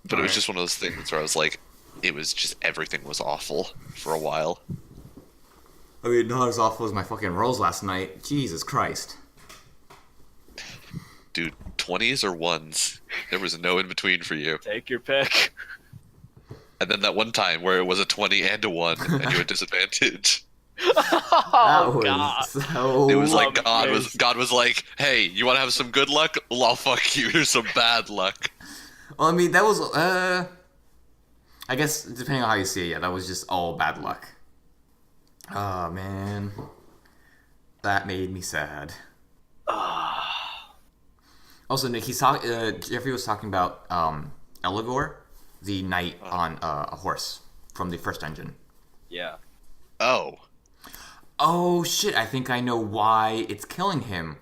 But it was Alright. just one of those things where I was like, it was just everything was awful for a while. I mean, not as awful as my fucking rolls last night. Jesus Christ. Dude, 20s or ones, there was no in between for you. Take your pick. And then that one time where it was a 20 and a 1 and you had disadvantage. That Oh was god. so... It was like Amazing. God was like, "Hey, you want to have some good luck? Well, I'll fuck you. Here's some bad luck." Well, I mean, that was, I guess, depending on how you see it, yeah, that was just all bad luck. Oh, man. That made me sad. Also, Nick, Jeffrey was talking about, Eligor, the knight on a horse from the first engine. Yeah. Oh, Oh, shit, I think I know why it's killing him.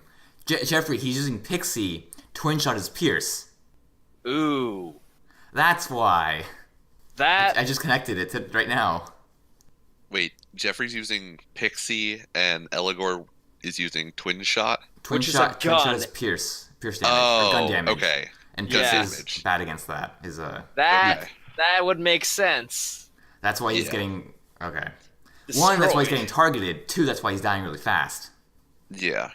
Jeffrey, he's using Pixie. Twin shot is Pierce. Ooh. That's why. That I just connected it to right now. wait, Jeffrey's using Pixie and Eligor is using Twin Shot. Twin Which is shot, a twin shot gun. is Pierce. Pierce damage. Or gun Oh, damage. okay. And Gun Pierce is damage. bad against that. Is that Okay. that would make sense. That's why he's Yeah. getting... Okay. One, that's why he's Destroyed. getting targeted. Two, that's why he's dying really fast. Yeah.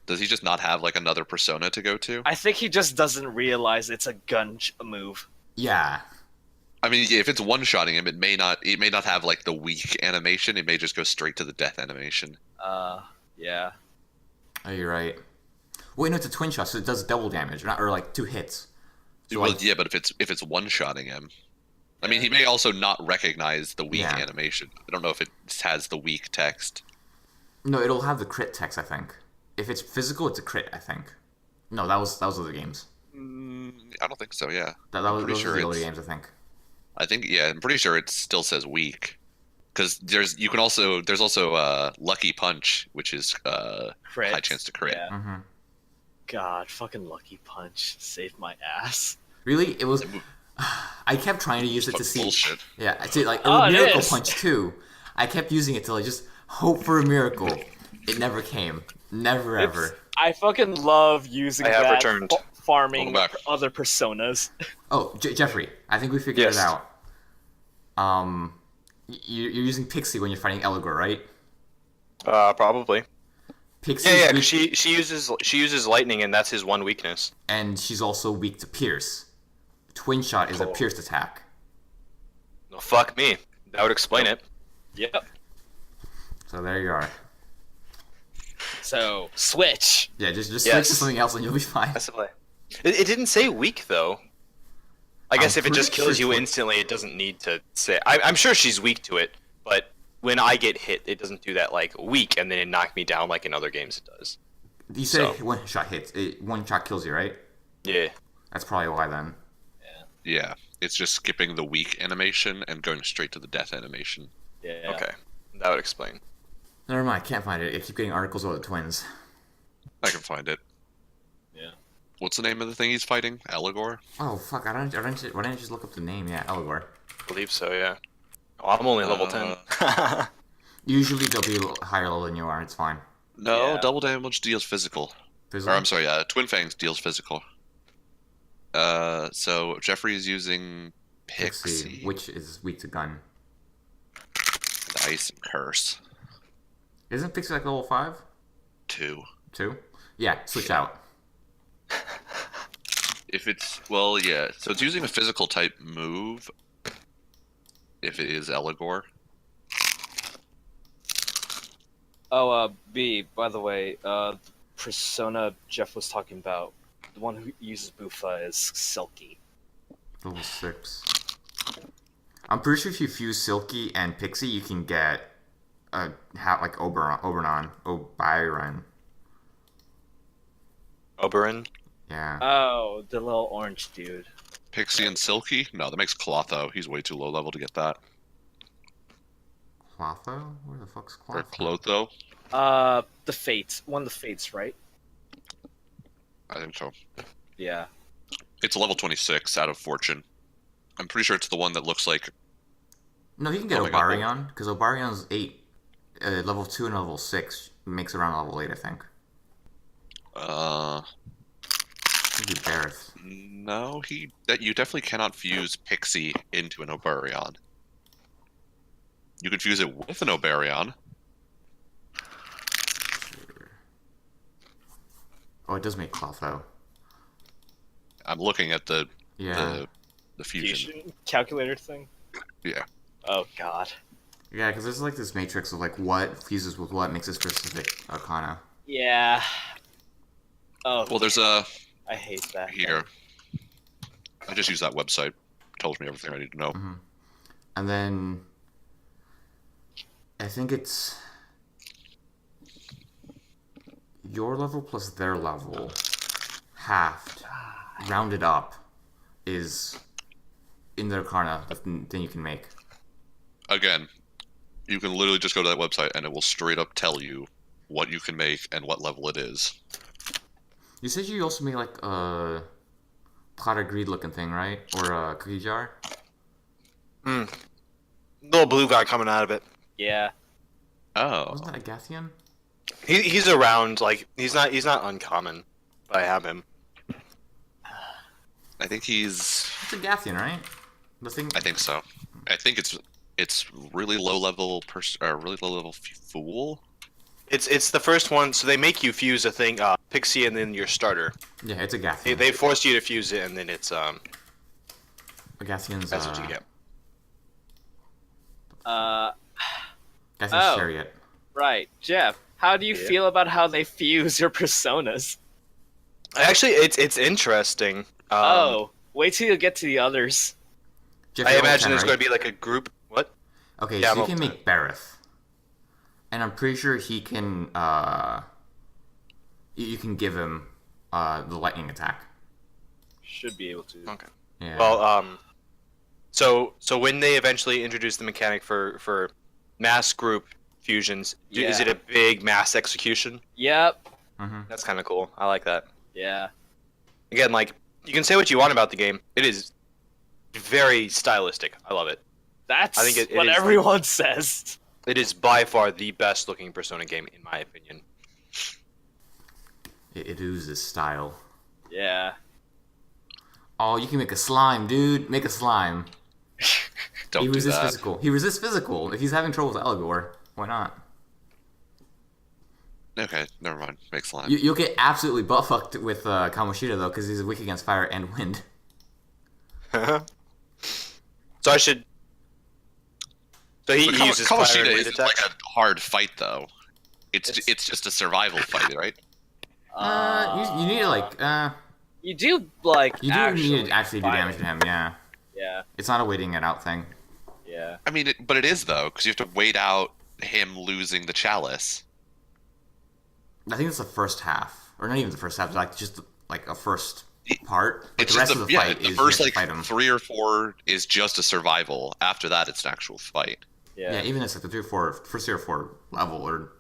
Does he just not have like another persona to go to? I think he just doesn't realize it's a move. Yeah. I mean, yeah, if it's one-shotting him, it may not have like the weak animation. It may just go straight to the death animation. Yeah. Oh, you're right. Wait, no, it's a twin shot, so it does double damage, or like 2 hits. So Well, like, yeah, but if it's one-shotting him, I mean, he may also not recognize the weak Yeah. animation. I don't know if it has the weak text. no, it'll have the crit text, I think. If it's physical, it's a crit, I think. No, that was other games. I don't think so. Yeah, That was pretty those sure were the other it's- games, I think. I think I'm pretty sure it still says weak. Because there's also Lucky Punch, which is Crit. high chance to crit. Yeah. hmm God, fucking Lucky Punch saved my ass. Really, it was. I kept trying to use it to Fuck see. bullshit. Yeah, I see, like Oh, it Miracle is. Punch too. I kept using it to like just hope for a miracle. It never came. Never ever. I fucking love using I have that returned. farming Welcome back. other personas. Oh, Jeffrey, I think we figured Yes. it out. You're using Pixie when you're fighting Eligor, right? Probably. Pixie, Yeah, yeah. 'Cause she uses lightning, and that's his one weakness. and she's also weak to Pierce. Twin Shot is a Cool. pierced attack. Well, fuck me. That would explain it. Yep. So there you are. So switch. Yeah, just switch Yes. to something else and you'll be fine. That's the play. It didn't say weak though. I guess I'm if it just pretty kills sure you it's- instantly, it doesn't need to say. I'm sure she's weak to it, but when I get hit, it doesn't do that like weak, and then it knocked me down like in other games it does. You said So- one shot hits. One shot kills you, right? Yeah. That's probably why then. Yeah, it's just skipping the weak animation and going straight to the death animation. Yeah. Okay. That would explain. Never mind, I can't find it. I keep getting articles about the twins. I can find it. Yeah. What's the name of the thing he's fighting? Eligor? Oh fuck! Why didn't I just look up the name? Yeah, Eligor. I believe so. Yeah. Oh, I'm only level 10. Usually they'll be a little higher level than you are. It's fine. No, Yeah. double damage deals physical. Physical? Or I'm sorry, Twin Fangs deals physical. So Jeffrey is using Pixie, which is weak to gun. Ice and Curse. Isn't Pixie like level 5? 2. 2? Yeah, switch out. If it's yeah, so it's using a physical type move. If it is Eligor. Oh, B. By the way, the persona Jeff was talking about, the one who uses Bufa is Silky. Level 6. I'm pretty sure if you fuse Silky and Pixie, you can get a hat like Oberon. Oberon. Yeah. Oh, the little orange dude. Pixie and Silky? No, that makes Clotho. He's way too low level to get that. Clotho? Where the fuck's Or Clotho? Clotho? The Fates. One of the Fates, right? I think so. Yeah. It's level 26 out of Fortune. I'm pretty sure it's the one that looks like. No, you can get Oh my God. Obarion, because Obarion's 8. Level 2 and level 6 makes around level 8, I think. Uh. Maybe Bareth. No, that you definitely cannot fuse Pixie into an Oberion. You can fuse it with an Oberion. Oh, it does make Clotho. I'm looking at the Yeah. the fusion. Fusion calculator thing. Yeah. Oh God. Yeah, because there's like this matrix of like what fuses with what makes a specific Arcana. Yeah. Oh. Well, there's I hate that. here. I just use that website. Tells me everything I need to know. Mm-hmm. And then I think it's your level plus their level halved, rounded up, is in the Arcana the thing you can make. Again, you can literally just go to that website and it will straight up tell you what you can make and what level it is. You said you also made like a pot of greed looking thing, right? Or a cookie jar? Little blue guy coming out of it. Yeah. Oh. Wasn't that a Gathian? He's around. Like he's not uncommon. But I have him. I think he's. It's a Gathian, right? The thing. I think so. I think it's really low level really low level fool. It's the first one. So they make you fuse a thing, Pixie, and then your starter. Yeah, it's a Gathian. They force you to fuse it, and then it's A Gathian's. that's what you get. Gathian's Oh. chariot. Right, Jeff. How do you Yeah. feel about how they fuse your personas? Actually, it's interesting. Wait till you get to the others. Jeff, I you're imagine level there's 10, going right? to be like a group. What? Okay, Yeah, so you I'm can level make Bareth. And I'm pretty sure he can, you can give him, the lightning attack. Should be able to. Okay. Yeah. Well, so when they eventually introduce the mechanic for mass group fusions, is Yeah. it a big mass execution? Yep. Mm-hmm. That's kind of cool. I like that. Yeah. Again, like you can say what you want about the game, it is very stylistic. I love it. That's I think it what is- everyone says. It is by far the best looking Persona game in my opinion. It oozes style. Yeah. Oh, you can make a slime, dude. Make a slime. Don't He do resists that. physical. He resists physical. If he's having trouble with Eligor, why not? Okay, never mind. Make slime. You'll get absolutely butt fucked with Kamoshida though, because he's weak against fire and wind. So I should. So he But uses fire Kamoshida and wind isn't attacks. like a hard fight though. It's It's- just a survival fight, right? You need to like, You do like. you do need to actually actually do fight damage it. to him. Yeah, Yeah. it's not a waiting it out thing. Yeah. I mean, but it is though, because you have to wait out him losing the chalice. I think it's the first half, or not even the first half. It's like just like a first part. Like, It's the rest just of the fight the is first you like have to fight him. 3 or 4 is just a survival. After that, it's an actual fight. Yeah. Yeah, even it's like the first 3 or 4 level or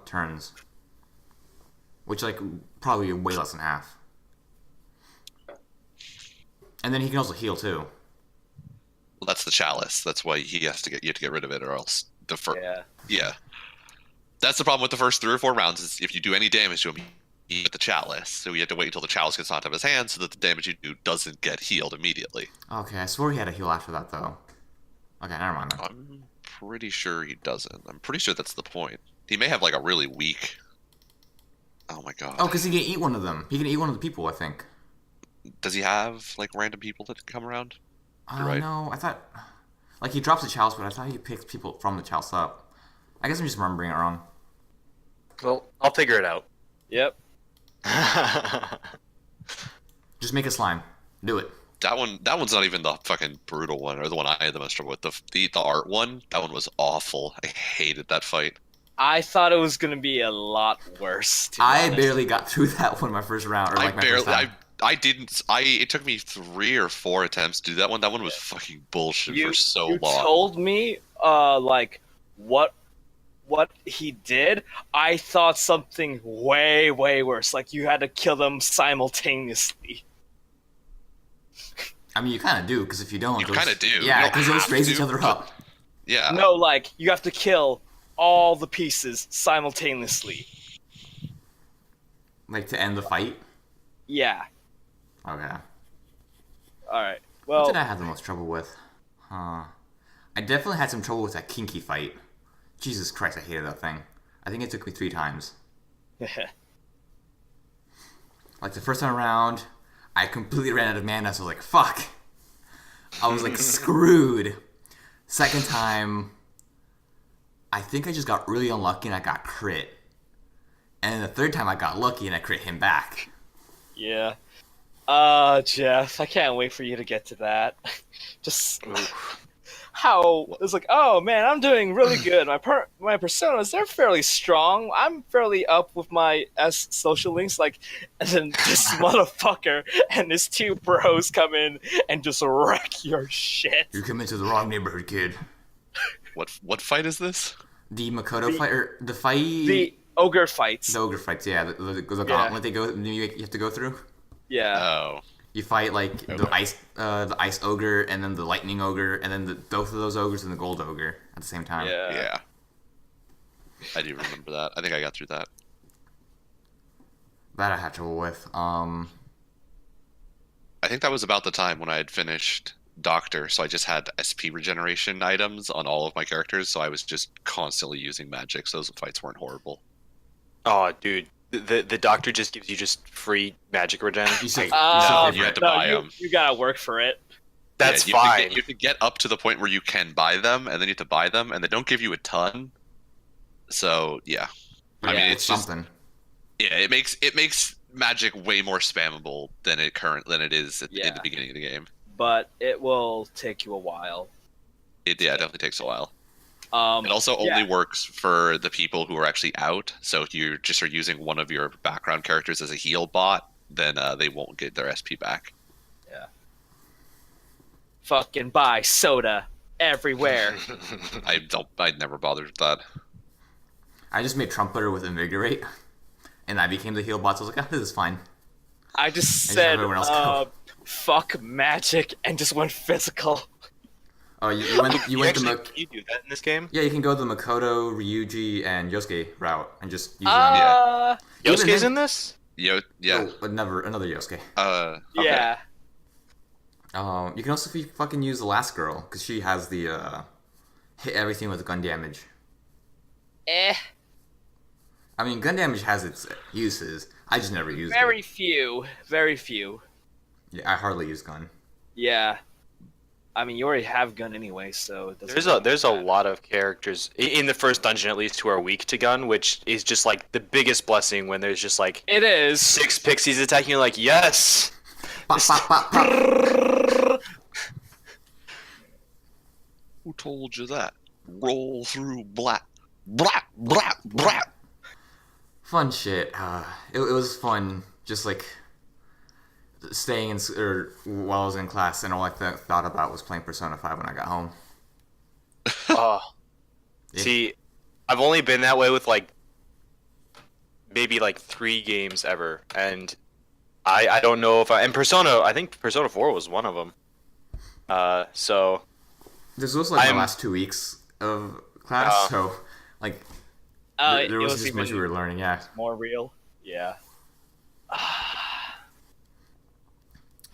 turns, which like probably way less than half. And then he can also heal too. Well, that's the chalice. That's why you have to get rid of it, or else the first. Yeah. Yeah. That's the problem with the first 3 or 4 rounds. Is if you do any damage to him, you get the chalice. So you have to wait until the chalice gets knocked out of his hand, so that the damage you do doesn't get healed immediately. Okay, I swore he had a heal after that though. Okay, never mind. Then. I'm pretty sure he doesn't. I'm pretty sure that's the point. He may have like a really weak. Oh my god. Oh, because he can eat one of them. He can eat one of the people, I think. Does he have like random people that come around? Oh Right. no, I thought like he drops the chalice, but I thought he picks people from the chalice up. I guess I'm just remembering it wrong. Well, I'll figure it out. Yep. Just make a slime. Do it. That one's not even the fucking brutal one, or the one I had the most trouble with. The art one, that one was awful. I hated that fight. I thought it was gonna be a lot worse. To be I honest. barely got through that one my first round, or like my first time. I didn't. It took me 3 or 4 attempts to do that one. That one was fucking bullshit for so you long. told me like what he did. I thought something way worse. Like you had to kill them simultaneously. I mean, you kind of do, because if you don't, You those- kinda do. You Yeah, don't because those have raise to, each other but- up. Yeah. No, like you have to kill all the pieces simultaneously. Like to end the fight. Yeah. Okay. All right. What Well, did I have the most trouble with? Huh. I definitely had some trouble with that Kinky fight. Jesus Christ, I hated that thing. I think it took me 3 times. Like, the first time around, I completely ran out of mana, so I was like, fuck. I was like, screwed. Second time, I think I just got really unlucky and I got crit. And then the third time I got lucky and I crit him back. yeah. Jeff, I can't wait for you to get to that. Just how it's like, oh man, I'm doing really good. My personas, they're fairly strong. I'm fairly up with my social links. Like, and then this motherfucker and his 2 bros come in and just wreck your shit. You come into the wrong neighborhood, kid. What fight is this? The Makoto fight, or the fight... The ogre fights. The ogre fights, yeah. The gauntlet you have to go through. Yeah. Oh, You fight like the ice ogre, and then the lightning ogre, and then both of those ogres and the gold ogre at the same time. yeah. I do remember that. I think I got through that. That I had trouble with. I think that was about the time when I had finished Doctor, so I just had SP regeneration items on all of my characters, so I was just constantly using magic, so those fights weren't horrible. Oh, dude. The doctor just gives you just free magic regen. You said- Oh, you had to no, buy them. you gotta work for it. That's Yeah, fine. You have to get up to the point where you can buy them, and then you have to buy them, and they don't give you a ton. So yeah, I mean it's just something. it makes magic way more spammable than it is in Yeah. the beginning of the game. But it will take you a while. It definitely takes a while. It It also only works for the people who are actually out. So if you just are using one of your background characters as a heal bot, then they won't get their SP back. fucking buy soda everywhere. I never bothered with that. I just made Trumpeter with Invigorate, and I became the heal bot, so I was like, this is fine. I just just said, have everyone else go. fuck magic, and just went physical. Oh, you went You the actually, can you do that in this game? Yeah, you can go the Makoto, Ryuji, and Yosuke route, and just use them. Even Yosuke's then- in this? Yeah. Oh, but never another Yosuke. Yeah. You can also fucking use the last girl, because she has the, hit everything with gun damage. I mean, gun damage has its uses. I just never used Very it. few. Very few. Yeah, I hardly use gun. Yeah. I mean, you already have gun anyway, so it doesn't There's a really matter. lot of characters in the first dungeon, at least, who are weak to gun, which is just like the biggest blessing when there's just like It is. 6 pixies attacking you. Like, yes, Pop, pop, pop, pop. Who told you that? Roll through black. Blah, blah, blah. Fun shit. It was fun, just like staying while I was in class, and all I thought about was playing Persona 5 when I got home. Oh, Yeah. see, I've only been that way with like maybe like 3 games ever, and I don't know if and Persona. I think Persona 4 was one of them. So This was like I'm- the last 2 weeks of class, so like there It wasn't was just much even we were learning. Yeah, more real. Yeah.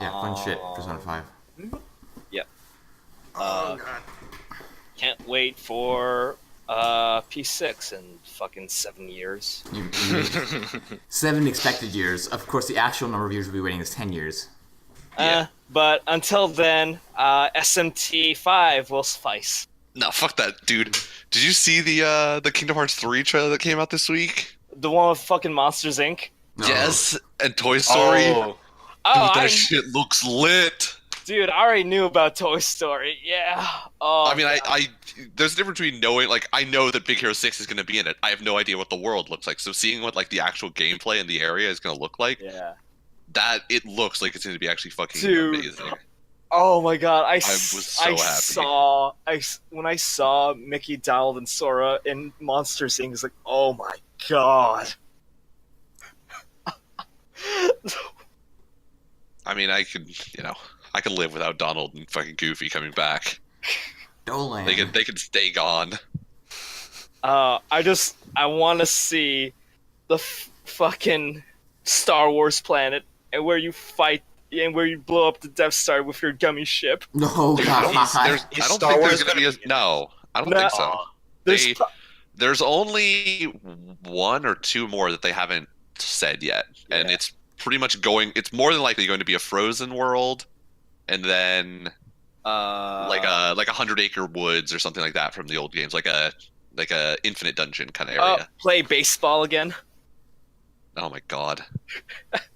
yeah, fun shit. Persona 5. Yep. Oh god. Can't wait for P6 in fucking 7 years. You 7 expected years. Of course, the actual number of years we'll be waiting is 10 years. Yeah. But until then, SMT 5 will suffice. No, fuck that, dude. Did you see the Kingdom Hearts 3 trailer that came out this week? The one with fucking Monsters Inc. No. Yes, and Toy Story. oh, Oh, Dude, that shit looks lit. dude, I already knew about Toy Story. Yeah. Oh, I mean, God. I there's a difference between knowing, like, I know that Big Hero 6 is going to be in it. I have no idea what the world looks like. So seeing what, like, the actual gameplay in the area is going to look like, Yeah. that, it looks like it's going to be actually fucking Dude. amazing. Oh my god, I was so happy. when I saw Mickey, Donald, and Sora in Monsters Inc. It's like, oh my god. I mean, I could live without Donald and fucking Goofy coming back. Dolan. They can stay gone. I want to see the fucking Star Wars planet and where you fight and where you blow up the Death Star with your gummy ship. No, There's, God. I don't Star think Wars there's gonna be a no. I don't think so. There's They- pro- There's only one or two more that they haven't said yet, and Yeah. it's pretty much going. It's more than likely going to be a frozen world, and then like a 100-acre woods or something like that from the old games, like a infinite dungeon kind of area. play baseball again. Oh my god!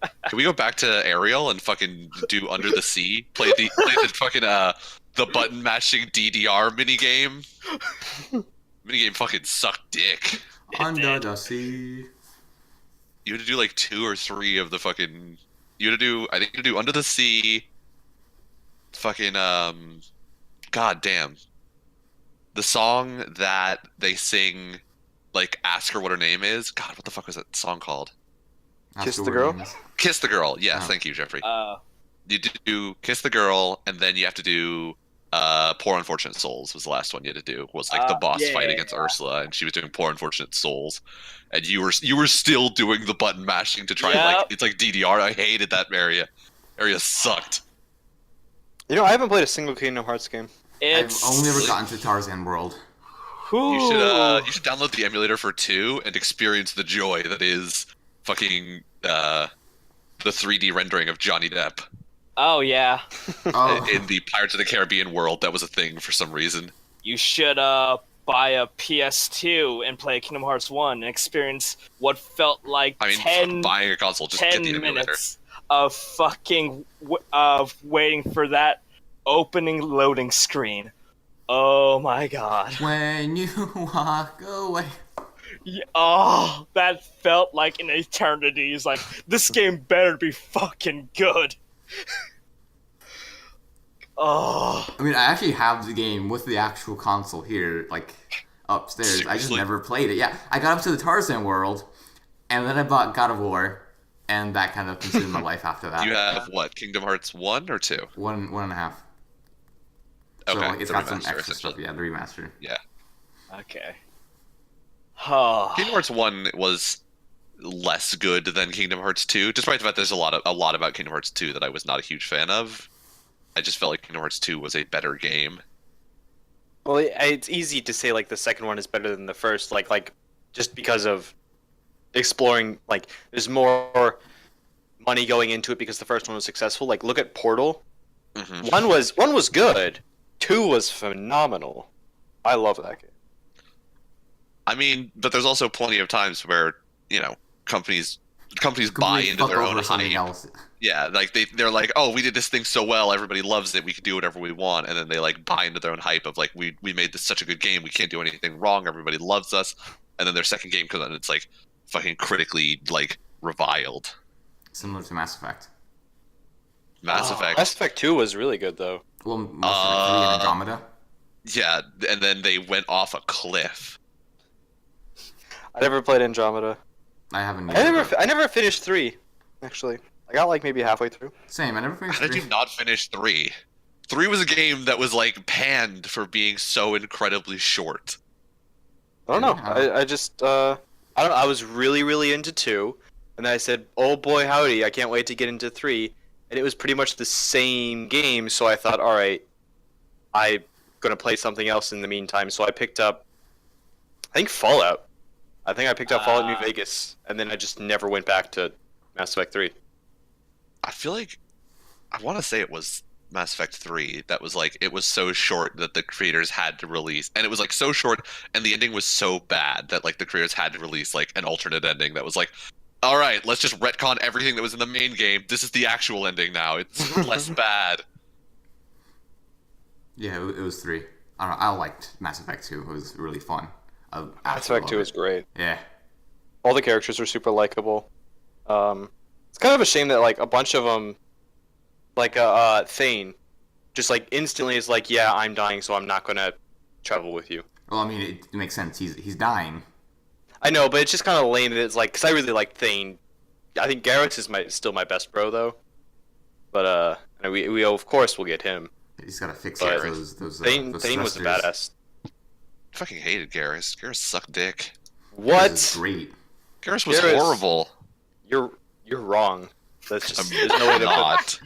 Can we go back to Ariel and fucking do Under the Sea? Play the fucking the button mashing DDR minigame. Minigame fucking sucked dick. Under the sea. You had to do like 2 or 3 of the fucking. You had to do. I think you had to do Under the Sea. Fucking God damn. The song that they sing, like ask her what her name is. God, what the fuck was that song called? That's Kiss the word Girl? names. Kiss the Girl. Yes, Oh. thank you, Jeffrey. Uh, You do Kiss the Girl, and then you have to do Poor Unfortunate Souls was the last one you had to do. Was like the boss yeah, fight yeah, against yeah. Ursula, and she was doing Poor Unfortunate Souls, and you were still doing the button mashing to try and like Yep. it's like DDR. I hated that area. Area sucked. You know, I haven't played a single Kingdom Hearts game. it's I've only ever gotten to Tarzan World. You should download the emulator for 2 and experience the joy that is fucking the 3D rendering of Johnny Depp Oh yeah, Oh, in the Pirates of the Caribbean world. That was a thing for some reason. you should buy a PS2 and play Kingdom Hearts 1 and experience what felt like I mean, 10 buying a console, just get 10 the emulator. minutes of fucking of waiting for that opening loading screen. Oh my god. when you walk away. Oh, that felt like an eternity. It's like, this game better be fucking good. Oh, I mean, I actually have the game with the actual console here, like, upstairs. I just Seriously? never played it. Yeah, I got up to the Tarzan world, and then I bought God of War, and that kind of consumed my life after that. You have what? Kingdom Hearts 1 or 2? One and a half. So Okay, like, it's the got some remaster, extra stuff. essentially. Yeah, the remaster. Yeah. okay. Oh, Kingdom Hearts 1 was less good than Kingdom Hearts 2, despite the fact there's a lot about Kingdom Hearts 2 that I was not a huge fan of. I just felt like Kingdom Hearts 2 was a better game. Well, it's easy to say like the second one is better than the first, like just because of exploring. Like, there's more money going into it because the first one was successful. Like, look at Portal. Hmm. One was good. 2 was phenomenal. I love that game. I mean, but there's also plenty of times where, you know, companies buy Completely into fuck their over own something hype. else. Yeah, like they're like, oh, we did this thing so well, everybody loves it, we can do whatever we want, and then they like buy into their own hype of like, we made this such a good game, we can't do anything wrong, everybody loves us, and then their second game comes out and it's like fucking critically like reviled. Similar to Mass Effect. Mass Effect, Mass Effect 2 was really good though. Well, Mass Effect 3 and Andromeda. yeah, and then they went off a cliff. I never played Andromeda. I haven't. I never finished 3. Actually, I got like maybe halfway through. Same. I never finished How did 3. you not finish 3? 3 was a game that was like panned for being so incredibly short. I don't know. Yeah. I just I don't know. I was really into 2, and then I said, "Oh boy, howdy! I can't wait to get into 3." And it was pretty much the same game, so I thought, "All right, I'm gonna play something else in the meantime." So I picked up, I think Fallout. I think I picked up Fallout New Vegas, and then I just never went back to Mass Effect 3. I feel like I want to say it was Mass Effect 3 that was like it was so short that the creators had to release, and it was like so short and the ending was so bad that like the creators had to release like an alternate ending that was like, all right, let's just retcon everything that was in the main game, this is the actual ending now, it's less bad. Yeah, it was 3. I don't know. I liked Mass Effect 2. It was really fun. Mass Effect 2 is great. Yeah. All the characters are super likable. It's kind of a shame that like a bunch of them, like Thane, just like instantly is like, yeah, I'm dying, so I'm not gonna travel with you. Well, I mean, it makes sense. He's dying. I know, but it's just kind of lame that it's like, because I really like Thane. I think Garrus is still my best bro though. But and we of course will get him. He's got to fix But those Thane was a thrusters. badass. I fucking hated Garrus. Garrus sucked dick. What? This is great. Garrus was Garrus- horrible. You're wrong. That's just I'm there's no way to put. not.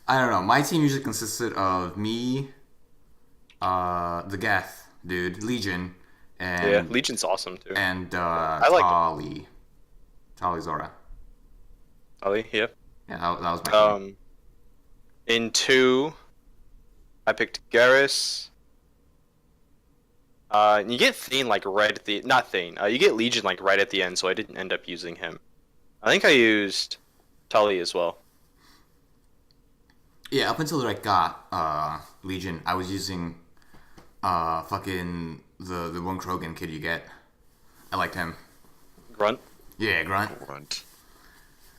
I don't know. My team usually consisted of me, the Geth dude, Legion, and Yeah, Legion's awesome too. and I like Tali Zora. Ali, yeah. Yeah, that was my team. In 2, I picked Garrus. You get Thane like right at the not Thane. You get Legion like right at the end, so I didn't end up using him. I think I used Tully as well. Yeah, up until I got Legion, I was using fucking the one Krogan kid you get. I liked him. Grunt. Yeah, Grunt. Grunt.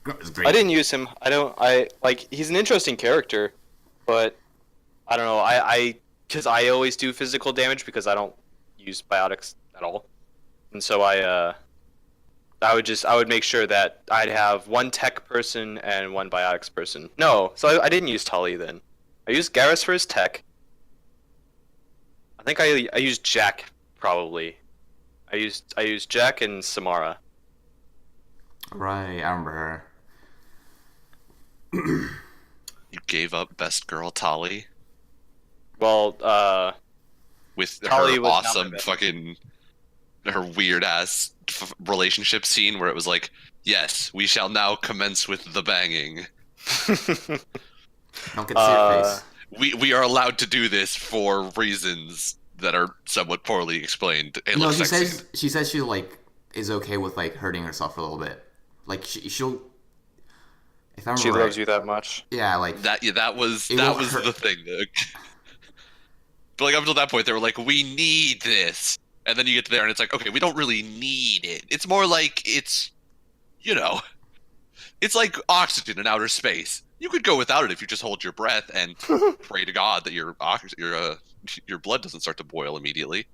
Grunt was great. I didn't use him. I like he's an interesting character, but I don't know. Because I always do physical damage because I don't use biotics at all, and so I would make sure that I'd have one tech person and one biotics person. No, so I didn't use Tully then. I used Garrus for his tech. I think I used Jack probably. I used Jack and Samara. Right, I remember her. You gave up best girl Tali Well, with Tali her was not my awesome best. fucking her weird ass relationship scene where it was like, yes, we shall now commence with the banging. Don't get to see her face. We are allowed to do this for reasons that are somewhat poorly explained. It No, looks she sexy. says she like is okay with like hurting herself for a little bit. Like she'll. If I remember She right, loves you that much. yeah, like that was It won't hurt. the thing. But like up until that point, they were like, we need this, and then you get to there, and it's like, okay, we don't really need it. It's more like it's, it's like oxygen in outer space. You could go without it if you just hold your breath and pray to God that your blood doesn't start to boil immediately.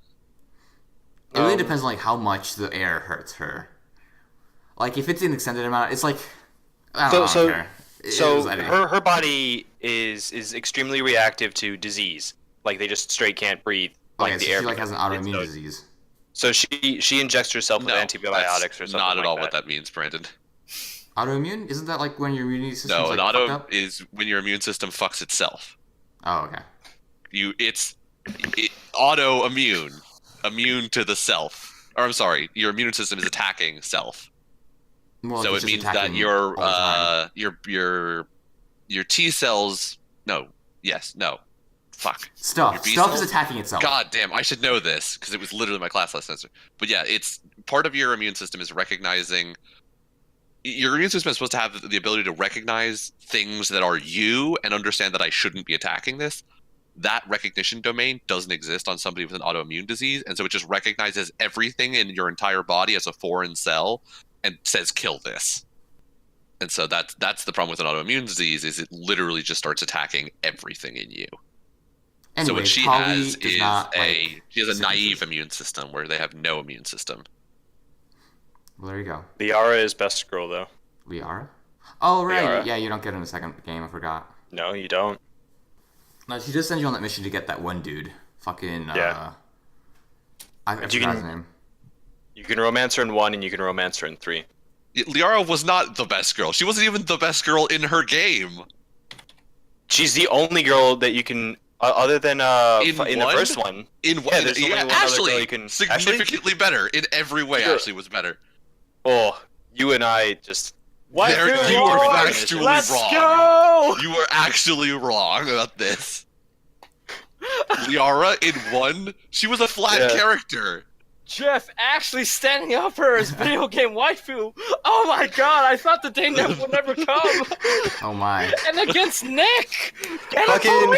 it really depends on like how much the air hurts her. Like if it's an extended amount, it's like I don't care. So her body is extremely reactive to disease. Like they just straight can't breathe. Like okay, the so air. she like has an autoimmune so, disease. So she injects herself with No, antibiotics or that's something. not at like all that. what that means, Brandon. Autoimmune? Isn't that like when your immune system's No, like an fucked auto up? is when your immune system fucks itself. Oh, okay. It's autoimmune, immune to the self. Or I'm sorry, your immune system is attacking self. More like So it's it just means that attacking all the time. your T cells. Fuck. Your Stuff B is cells? attacking itself. God damn, I should know this because it was literally my class last semester. But yeah, it's part of your immune system is recognizing. Your immune system is supposed to have the ability to recognize things that are you and understand that I shouldn't be attacking this. That recognition domain doesn't exist on somebody with an autoimmune disease, and so it just recognizes everything in your entire body as a foreign cell and says kill this. And so that's the problem with an autoimmune disease is it literally just starts attacking everything in you. Anyway, So what she Polly has does is not, she has a sympathy. naive immune system where they have no immune system. Well, there you go. Liara is best girl though. Liara? Oh, right. Liara. Yeah, you don't get in the second game. I forgot. No, you don't. No, she just sends you on that mission to get that one dude. Fucking, Yeah. I You forgot his can- name. You can romance her in 1 and you can romance her in 3. Liara was not the best girl. She wasn't even the best girl in her game. She's the only girl that you can, other than In in the one? first one. In Yeah, there's only one other girl Ashley, you can- significantly better in every way. Yeah. Ashley was better. Oh, you and I just. What? There- Dude, you what? are factually Let's wrong. go! You were actually wrong about this. Liara in 1, she was a flat Yeah. character. Jeff actually standing up for his video game waifu. Oh my god, I thought the day would never come. Oh, my. And against Nick! Get him, Fucking. boy!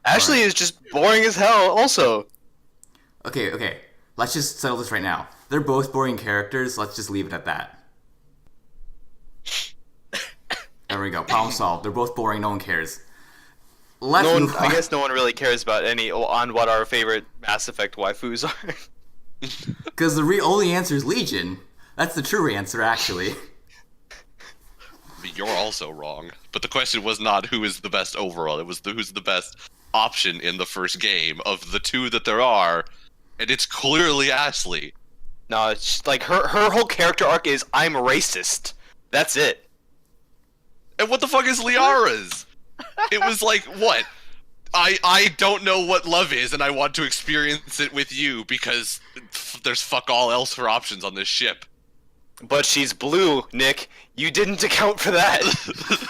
Ashley is just boring as hell, also. Okay. Let's just settle this right now. They're both boring characters. Let's just leave it at that. There we go. Problem solved. They're both boring. No one cares. Let's No one, move on. I guess no one really cares about on what our favorite Mass Effect waifus are. Because the only answer is Legion. That's the true answer, actually. You're also wrong. But the question was not who is the best overall. It was who's the best option in the first game of the two that there are. And it's clearly Ashley. No, it's just, like her whole character arc is I'm racist. That's it. And what the fuck is Liara's? It was like, what? I don't know what love is, and I want to experience it with you because there's fuck all else for options on this ship. But she's blue, Nick. You didn't account for that.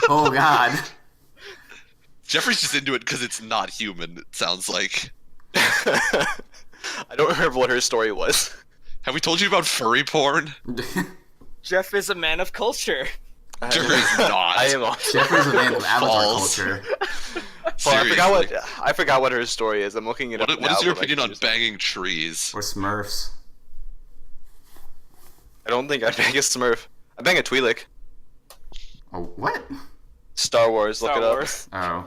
Oh God. Jeffrey's just into it because it's not human, it sounds like. I don't remember what her story was. Have we told you about furry porn? Jeff is a man of culture. Jeffrey's not. I am. Jeffrey's a man of Avatar False. culture. Well, I forgot what her story is. I'm looking it up. What now, is your but I opinion on just- banging trees? Or Smurfs. I don't think I'd bang a Smurf. I bang a Twi'lek. Oh, what? Star Wars. Look Star it up. Wars. Oh.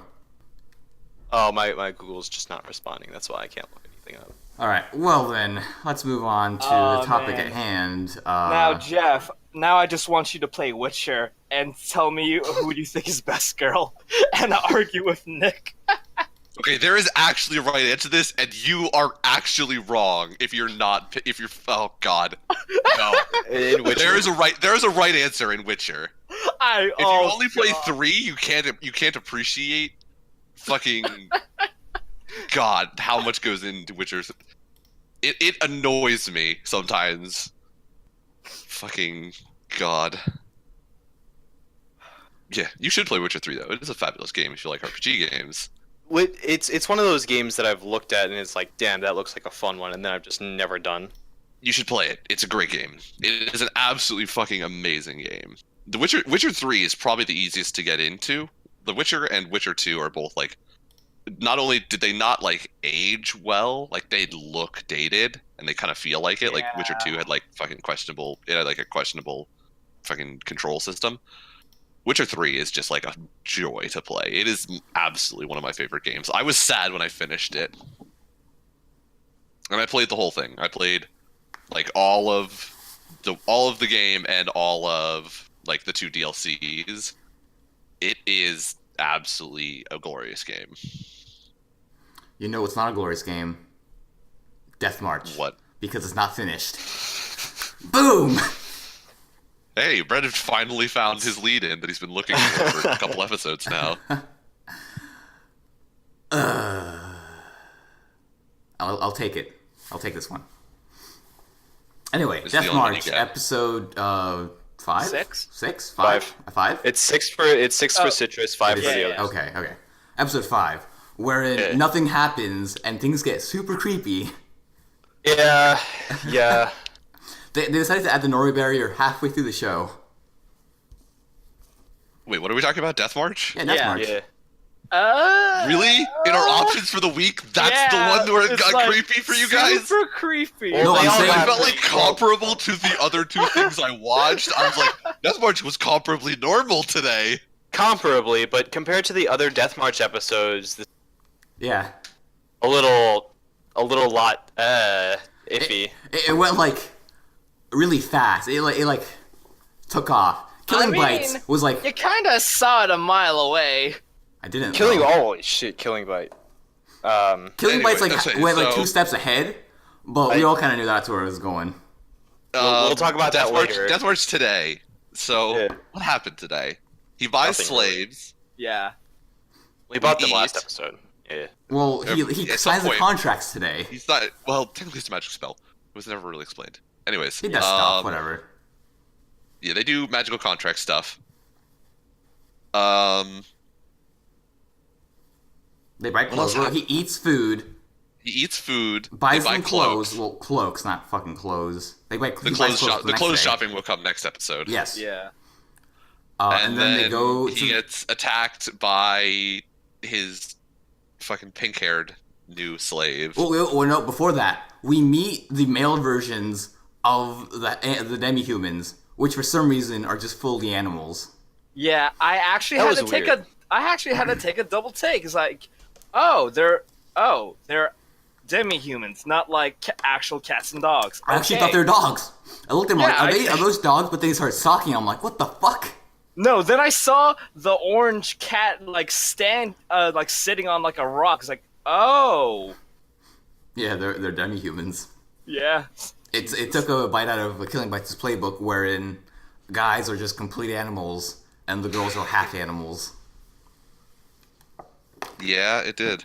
Oh, my Google's just not responding. That's why I can't look anything up. Alright, well then, let's move on to Oh, the topic man. at hand. Now, Jeff, now I just want you to play Witcher and tell me who do you think is best girl, and argue with Nick. Okay, there is actually a right answer to this, and you are actually wrong if you're not. If you're. Oh God, no. In which There is a right answer in Witcher. If you only play 3, you can't appreciate fucking God how much goes into Witcher. It annoys me sometimes. Fucking God. Yeah, you should play Witcher 3 though. It is a fabulous game if you like RPG games. It's one of those games that I've looked at and it's like, damn, that looks like a fun one, and then I've just never done. You should play it. It's a great game. It is an absolutely fucking amazing game. The Witcher 3 is probably the easiest to get into. The Witcher and Witcher 2 are both like, not only did they not like age well, like they look dated and they kind of feel like it. Like Witcher 2 had like fucking questionable, it had like a questionable fucking control system. Witcher 3 is just like a joy to play. It is absolutely one of my favorite games. I was sad when I finished it. And I played the whole thing. I played like all of the game and all of like the 2 DLCs. It is absolutely a glorious game. You know it's not a glorious game. Death March. What? Because it's not finished. Boom! Hey, Brett had finally found his lead in that he's been looking for a couple episodes now. I'll take it. I'll take this one. Anyway, It's the Death only one March, you get. episode 5? Six? 6? 5? 5? It's six for Citrus, 5 for the yeah, others. yeah. Okay. Episode 5, wherein Yeah. nothing happens and things get super creepy. Yeah, yeah. They decided to add the Nori barrier halfway through the show. Wait, what are we talking about? Death March? Yeah, Death Yeah. March. Yeah. Really? In our options for the week, that's the one where it it's got like creepy for you guys? Super creepy. No, They I'm all saying- I got felt like creepy. comparable to the other 2 things I watched. I was like, Death March was comparably normal today. Comparably, but compared to the other Death March episodes, this Yeah. a little lot iffy. It went like really fast. It like took off. Killing mean, Bites was like You kind of saw it a mile away. I didn't Killing know. holy shit, Killing Bite. Killing Anyway, Bites like that's it. went like So- 2 steps ahead, but we all kind of knew that's where it was going. We'll talk about Death that March, later. Death March today. So, Yeah. what happened today? He buys Nothing really. slaves. Yeah. We bought them eat. last episode. Yeah. Well, he At some signs the point- contracts today. He's not. Well, technically, it's a magic spell. It was never really explained. Anyways, He does stuff, whatever. Yeah, they do magical contract stuff. They buy What else clothes. Well, he eats food, He eats food. buys they buy them clothes. Well, cloaks, not fucking clothes. They buy The he buys clothes shop. for The next clothes day. shopping will come next episode. Yes. Yeah. And then they go he to gets attacked by his fucking pink-haired new slave. Well, no. Before that, we meet the male versions of the demi-humans, which for some reason are just fully animals. Yeah, I actually That had to was take weird. a take a double take. It's like, they're demi-humans, not like actual cats and dogs. I actually Okay. thought they were dogs. I looked at them Yeah, like, are those dogs? But they started stalking. I'm like, what the fuck? No, then I saw the orange cat like sitting on like a rock. It's like, oh, Yeah, they're demi-humans. yeah. It took a bite out of Killing Bites' playbook, wherein guys are just complete animals and the girls are half animals. Yeah, it did.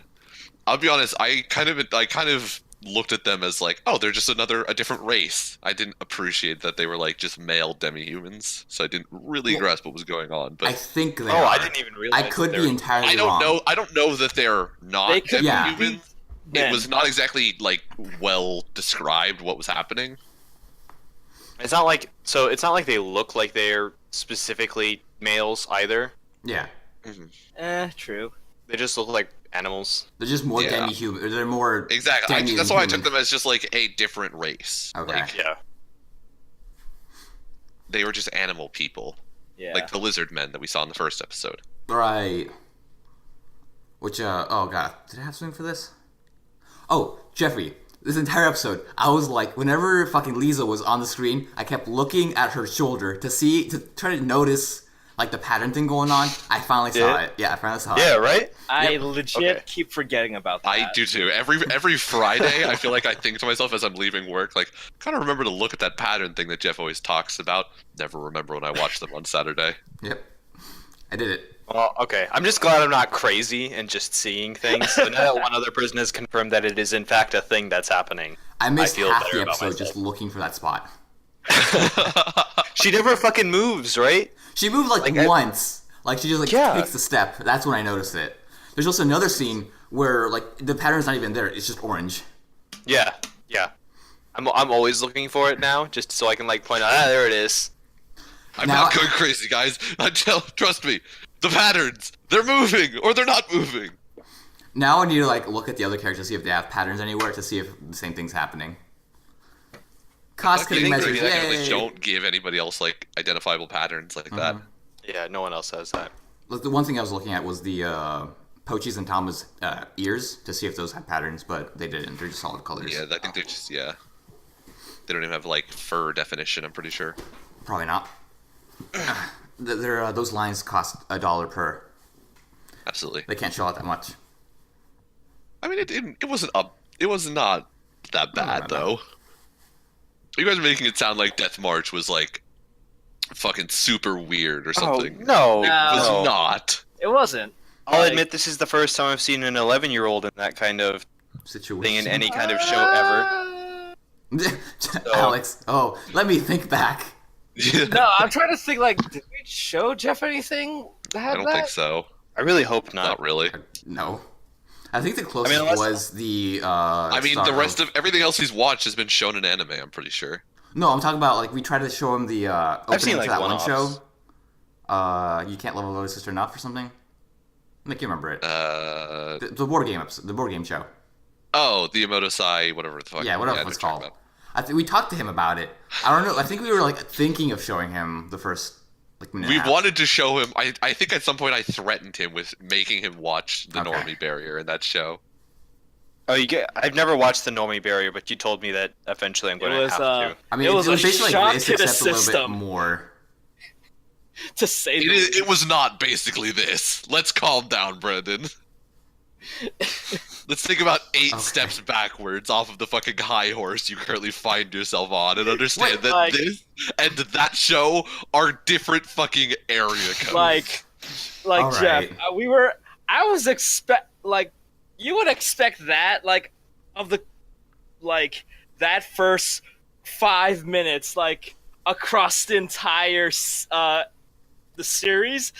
I'll be honest. I kind of looked at them as like, oh, they're just a different race. I didn't appreciate that they were like just male demi-humans, so I didn't really Well, grasp what was going on. I But think they Oh, are. I didn't even realize. I could that be they're- entirely I don't wrong. know. I don't know that they're not They could Yeah. demi-humans. Men. It was not exactly like well described what was happening. It's not like they look like they're specifically males either. Yeah, True. They just look like animals. they're just more Yeah. demi-human. They're more Exactly. demi That's why I took human. them as just like a different race. Okay. Like Yeah. they were just animal people, Yeah. like the lizard men that we saw in the first episode. Right. Which, oh god, did I have something for this? Oh, Jeffrey, this entire episode, I was like, whenever fucking Lisa was on the screen, I kept looking at her shoulder to try to notice, like, the pattern thing going on. I finally saw Yeah. it. Yeah, I finally saw Yeah, it. right? I Yep. legit Okay. keep forgetting about that. I do too. Every Friday, I feel like I think to myself as I'm leaving work, like, kind of remember to look at that pattern thing that Jeff always talks about. Never remember when I watch them on Saturday. Yep. I did it. Well, okay. I'm just glad I'm not crazy and just seeing things. So now that one other person has confirmed that it is in fact a thing that's happening. I missed feel half better the about episode myself. just looking for that spot. She never fucking moves, right? She moved like, Like, I- once. Like she just like Yeah. takes the step. That's when I noticed it. There's also another scene where like the pattern's not even there. It's just orange. Yeah, yeah. I'm always looking for it now, just so I can like point out, there it is. I'm Now- not going crazy, guys. Trust me. The patterns, they're moving or they're not moving. Now I need to like look at the other characters to see if they have patterns anywhere to see if the same thing's happening. Cost I cutting think measures. maybe that kind of, Yay! like, don't give anybody else like identifiable patterns like that. Yeah, no one else has that. Look, the one thing I was looking at was the Pochi's and Tama's ears to see if those had patterns, but they didn't. They're just solid colors. Yeah, I think they're just They don't even have like fur definition. I'm pretty sure. Probably not. Those lines cost $1 per. Absolutely. They can't show out that much. I mean, it wasn't up. It was not that bad not bad. though. You guys are making it sound like Death March was like fucking super weird or something. no, It was no. not. It wasn't. I'll Like- admit this is the first time I've seen an 11-year-old in that kind of Situation. thing in any kind of show ever. Alex, oh, let me think back. No, I'm trying to think. Like, did we show Jeff anything that had I don't that? think so. I really hope Not not. really. No. I think the closest unless- was the. I mean, Star the rest of- of everything else he's watched has been shown in anime. I'm pretty sure. No, I'm talking about like we tried to show him the opening seen, to like, that one one-offs. show. You can't love a lotus sister enough or something. Make you remember it. Uh The board game episode, the board game show. oh, the Emotosai, whatever the fuck. Yeah, whatever I it know was what you're talking called. about. I think we talked to him about it. I don't know. I think we were like thinking of showing him the first like minute. We and a half. wanted to show him. I think at some point I threatened him with making him watch the Okay. Normie Barrier in that show. Oh, I've never watched the Normie Barrier, but you told me that eventually I'm going to was, have to. I mean, It it was was a basically shock like this, to the except a little bit system. more. To say the It was not basically this. Let's calm down, Brendan. Let's think about 8 Okay. steps backwards off of the fucking high horse you currently find yourself on and understand Wait, that like- this and that show are different fucking area codes. like All Jeff, right. I was you would expect that of the that first 5 minutes across the entire the series.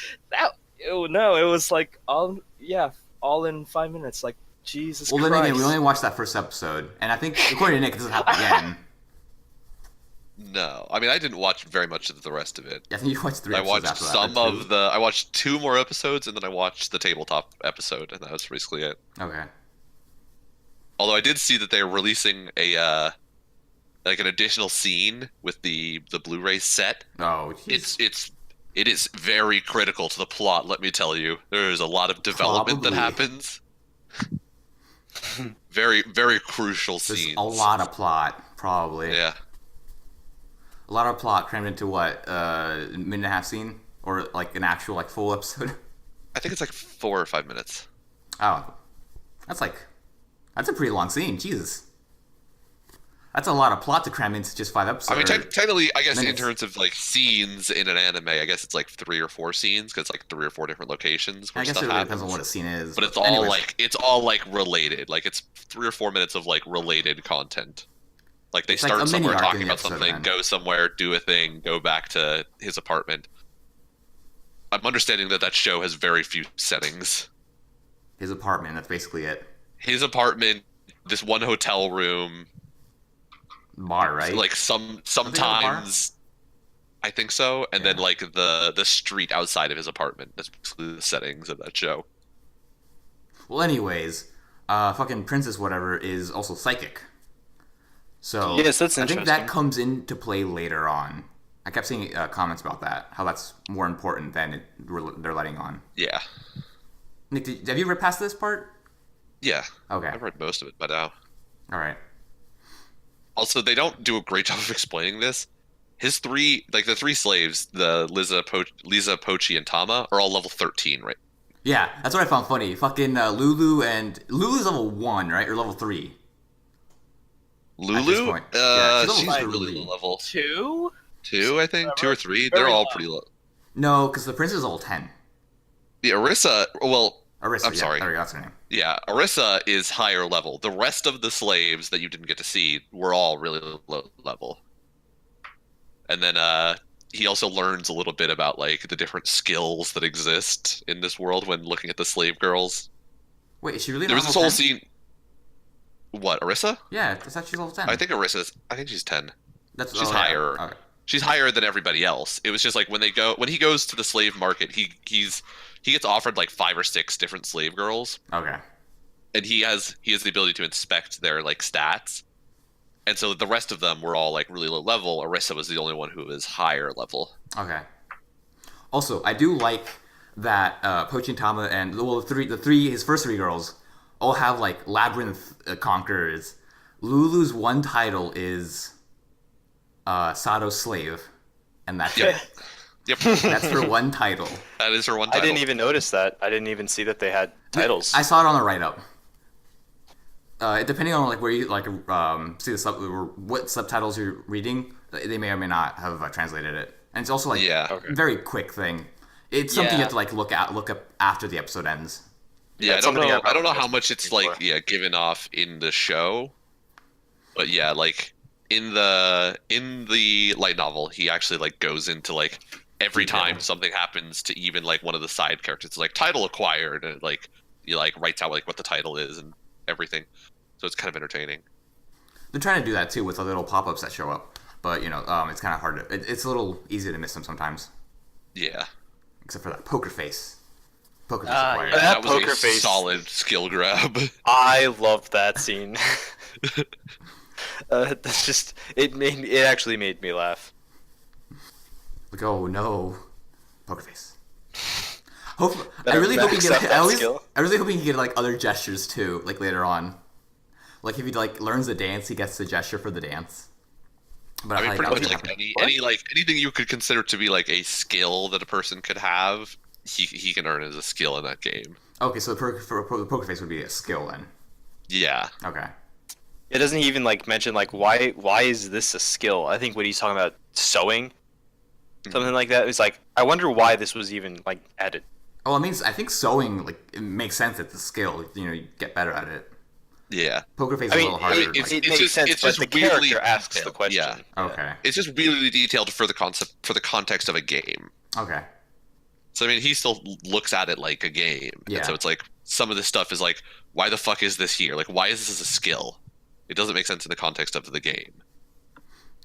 It was all in 5 minutes. Jesus Well, then Christ. again, we only watched that first episode, and I think according to Nick, this will happen again. No, I mean I didn't watch very much of the rest of it. I think you watched 3 I episodes watched after that. some or two. of the. I watched 2 more episodes, and then I watched the tabletop episode, and that was basically it. Okay. Although I did see that they're releasing a like an additional scene with the Blu-ray set. Oh, jeez. It is very critical to the plot. Let me tell you, there is a lot of development that Probably. happens. Very very crucial There's scenes. a lot of plot, probably. Yeah. A lot of plot crammed into what, a minute and a half scene? Or like an actual like full episode? I think it's like 4 or 5 minutes. Oh. That's a pretty long scene, Jesus. That's a lot of plot to cram into just 5 episodes. I mean, technically, I guess in minutes. terms of like scenes in an anime, I guess it's like 3 or 4 scenes because like 3 or 4 different locations where I guess it stuff really happens. depends on what a scene is. But it's anyways, all like related. Like it's 3 or 4 minutes of like related content. Like they It's like start a mini somewhere arc talking in the about episode, something, then. go somewhere, do a thing, go back to his apartment. I'm understanding that show has very few settings. his apartment. That's basically it. His apartment, this one hotel room, Bar, right? like they have a bar? sometimes I think so, and then Yeah. like the street outside of his apartment. That's basically the settings of that show. Well, anyways, fucking Princess whatever is also psychic. So Yes, that's I think interesting. that comes into play later on. I kept seeing comments about that, how that's more important than they're letting on. Yeah, Nick, have you read past this part? yeah. Okay, I've read most of it by now. all right. Also, they don't do a great job of explaining this. His the 3 slaves, the Lisa, Pochi, and Tama, are all level 13, right? Yeah, that's what I found funny. Fucking Lulu's level 1, right, or level 3? Lulu, point. Yeah, she's she's level a really 3. low level. 2? 2, I think, 2 or 3. Very They're all low. pretty low. No, because the Princess is level 10. The Arissa, well, Arissa, I'm yeah, sorry. there we go, that's her name. yeah, Arissa is higher level. The rest of the slaves that you didn't get to see were all really low level. And then he also learns a little bit about like the different skills that exist in this world when looking at the slave girls. Wait, is she really There was this level whole 10? scene. What, Arissa? Yeah, I thought she's level 10. I think I think she's 10. that's she's yeah. higher. Okay. She's higher than everybody else. It was just like when he goes to the slave market, he gets offered like 5 or 6 different slave girls, Okay. and he has the ability to inspect their like stats. And so the rest of them were all like really low level. Arissa was the only one who was higher level. Okay. Also, I do like that Pochi and Tama and his first 3 girls all have like labyrinth conquerors. Lulu's one title is Sato's slave, and that's Yep. it. Yep, That's her one title. that is her one I title. didn't even notice that. I didn't even see that they had titles. I saw it on the write up. Depending on like where you like see what subtitles you're reading, they may or may not have translated it. And it's also like Yeah. Okay. very quick thing. It's something you Yeah. have to like look up after the episode ends. Yeah, I it's don't something know. I've I don't know never how much it's before. like given off in the show, but yeah, like in the light novel, he actually like goes into like every Detail. time something happens to even like one of the side characters, it's like title acquired, and like he like writes out like what the title is and everything. So it's kind of entertaining. They're trying to do that too with the little pop-ups that show up, but it's kind of hard to. It's a little easy to miss them sometimes, Yeah, except for that poker face. Poker face Ah, acquired. yeah. that was poker a face. solid skill grab. I loved that scene. That's just it actually made me laugh. Like, oh no, poker face. Hopefully, I Better really hope he max get. up that skill. I really hope he can get like other gestures too, like later on. Like if he like learns the dance, he gets the gesture for the dance. But I mean, feel pretty that much would like happen. anything you could consider to be like a skill that a person could have, he can earn as a skill in that game. Okay, so the poker face would be a skill then. Yeah, Okay. It doesn't even like mention like why is this a skill? I think when he's talking about sewing, something like that, it's like I wonder why this was even like added. Well, it means I think sewing like it makes sense. It's a skill. You get better at it. yeah. Poker face I is mean, a little harder. it's- like- it it's makes just- sense, it's but just the weirdly character asks the detailed. question. Yeah. okay. It's just really detailed for the context of a game. Okay. So I mean, he still looks at it like a game. Yeah. And so it's like some of this stuff is like, why the fuck is this here? Like, why is this as a skill? It doesn't make sense in the context of the game.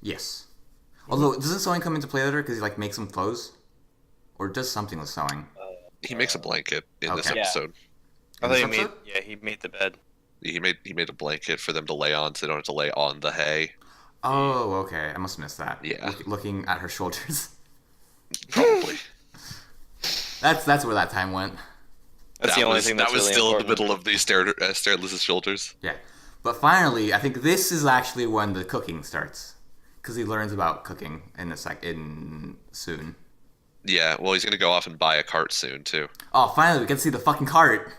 Yes. Although, doesn't sewing come into play later because he like makes some clothes, or does something with sewing? He makes a blanket in this Okay. Yeah. episode. I thought he this made episode? he made the bed. He made a blanket for them to lay on, so they don't have to lay on the hay. Oh, okay. I must have missed that. Yeah. Looking at her shoulders. Probably. That's where that time went. That's that the only was, thing that that's was really still important. in the middle of the Steriliz's shoulders. Yeah. But finally, I think this is actually when the cooking starts, because he learns about cooking in soon. Yeah, well, he's gonna go off and buy a cart soon too. Oh, finally, we get to see the fucking cart.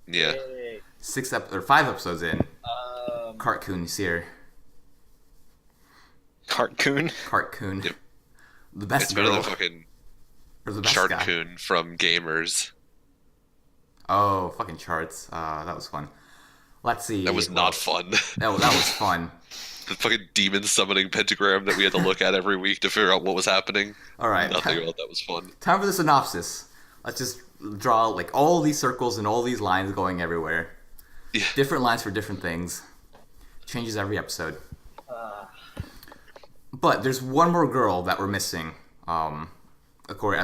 Yeah, Yay. 5 episodes in. Um, Cart Coon, you see her. Cartoon. Cartoon. Yep. The best It's better girl. than fucking Or the best guy. Chartcoon from Gamers. Oh, fucking charts. That was fun. Let's see. That was not fun. That was fun. The fucking demon summoning pentagram that we had to look at every week to figure out what was happening. All right. Nothing about that was fun. Time for the synopsis. Let's just draw like all these circles and all these lines going everywhere. Yeah. Different lines for different things. Changes every episode. But there's one more girl that we're missing. At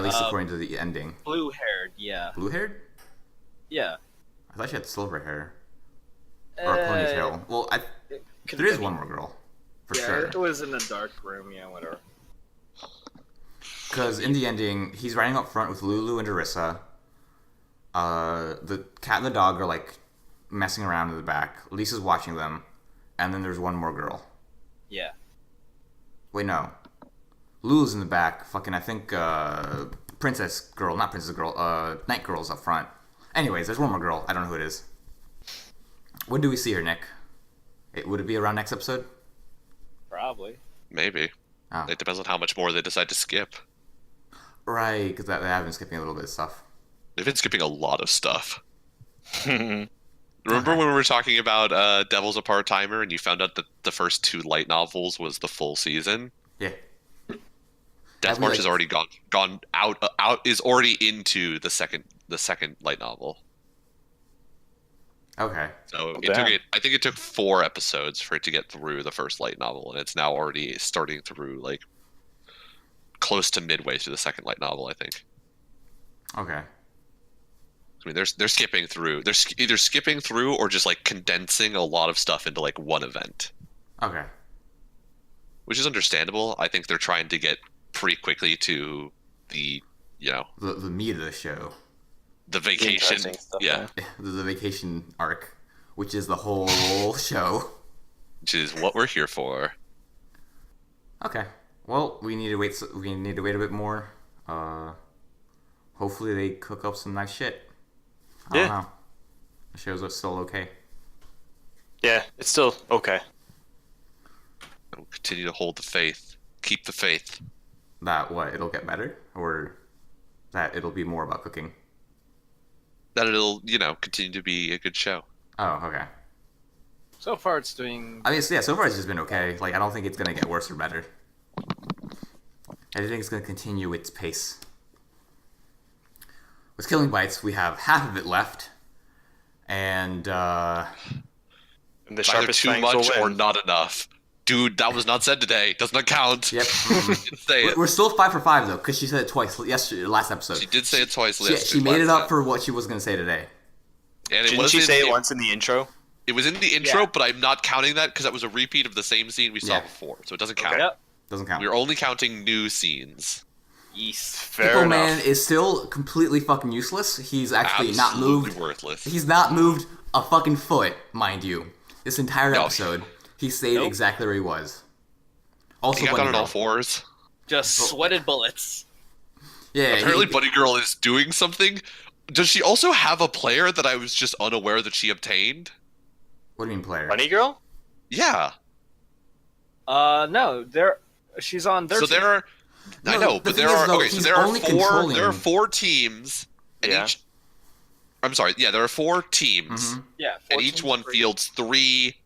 least according to the ending. Blue-haired, yeah. Blue haired? Yeah. I thought she had silver hair. Or a ponytail. Well, Could've there is been- one more girl. For yeah, sure. it was in a dark room, yeah, whatever. Because in the ending, he's riding up front with Lulu and Arissa. The cat and the dog are like messing around in the back. Lisa's watching them. And then there's one more girl. Yeah. Wait, no. Lulu's in the back. Fucking, I think, Princess Girl. Not Princess Girl. Night Girl's up front. Anyways, there's one more girl. I don't know who it is. When do we see her, Nick? Would it be around next episode? Probably. Maybe. Oh. It depends on how much more they decide to skip. Right, because they have been skipping a little bit of stuff. They've been skipping a lot of stuff. Remember when we were talking about Devil's a Part-Timer and you found out that the first 2 light novels was the full season? Yeah. Death I'd be March like- is already gone out is already into the second light novel. Okay. So damn. I think it took 4 episodes for it to get through the first light novel, and it's now already starting through like close to midway through the second light novel, I think. Okay. I mean, they're skipping through. They're either skipping through or just like condensing a lot of stuff into like one event, Okay. which is understandable. I think they're trying to get pretty quickly to the The meat of the show. the vacation. Interesting stuff, Yeah, The vacation arc, which is the whole show. which is what we're here for. Okay. Well, we need to wait. We need to wait a bit more. Hopefully they cook up some nice shit. I don't Yeah. know. The shows are still okay. Yeah, it's still okay. We'll continue to hold the faith. Keep the faith. That what? It'll get better, or that it'll be more about cooking. That it'll continue to be a good show. Oh, okay. So far, it's doing. I mean, yeah. So far it's just been okay. Like I don't think it's gonna get worse or better. I think it's gonna continue its pace. With Killing Bites, we have half of it left, and And the Either sharpest too fangs much will or win. not enough. Dude, that was not said today. Does not count. yep. Didn't say it. We're still 5 for 5 though, because she said it twice last episode. She did say it twice. She made it up for what she was gonna say today. And it Didn't was she say it in, once in the intro? It was in the intro, Yeah. but I'm not counting that because that was a repeat of the same scene we saw Yeah. before, so it doesn't count. Yep. Doesn't count. We're only counting new scenes. Yeast. Fair Pickle enough. Man is still completely fucking useless. He's actually not Absolutely moved. worthless. He's not moved a fucking foot, mind you. This entire No. episode, he stayed Nope. exactly where he was. Also, He got Bunny down on all Girl. fours. Just sweated bullets. Yeah, Apparently, Bunny Girl is doing something. Does she also have a player that I was just unaware that she obtained? What do you mean, player? Bunny Girl? Yeah. No, she's on their So team. there are. I No, know, the but thing there is, are. though, Okay, so he's there are only four. controlling- There are 4 teams, and Yeah. each. I'm sorry. Yeah, there are 4 teams, Mhm. Yeah, and each 14 one for- fields 3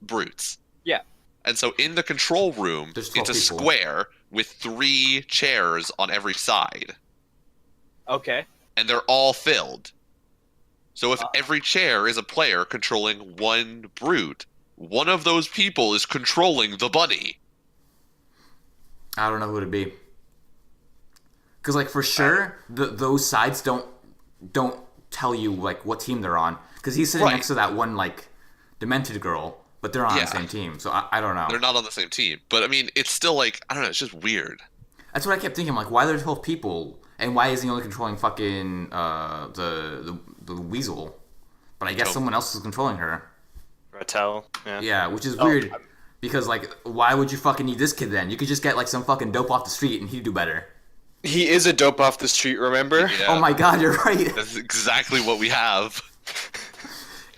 brutes. Yeah. And so in the control room, There's it's 12 a people. square with 3 chairs on every side, Okay. and they're all filled. So if Uh. every chair is a player controlling 1 brute, one of those people is controlling the bunny. I don't know who it'd be. Because, like, for sure, those sides don't tell you, like, what team they're on. Because he's sitting Right. next to that one, like, demented girl, but they're on Yeah. the same team. So I don't know. They're not on the same team, but I mean, it's still like I don't know. It's just weird. That's what I kept thinking. Like, why are there 12 people? And why is he only controlling fucking the weasel? But I guess Nope. someone else is controlling her. Rattel. Yeah. Yeah, which is Oh, weird. Because, like, why would you fucking need this kid then? You could just get, like, some fucking dope off the street and he'd do better. He is a dope off the street, remember? Yeah, Oh my god, you're right. that's exactly what we have.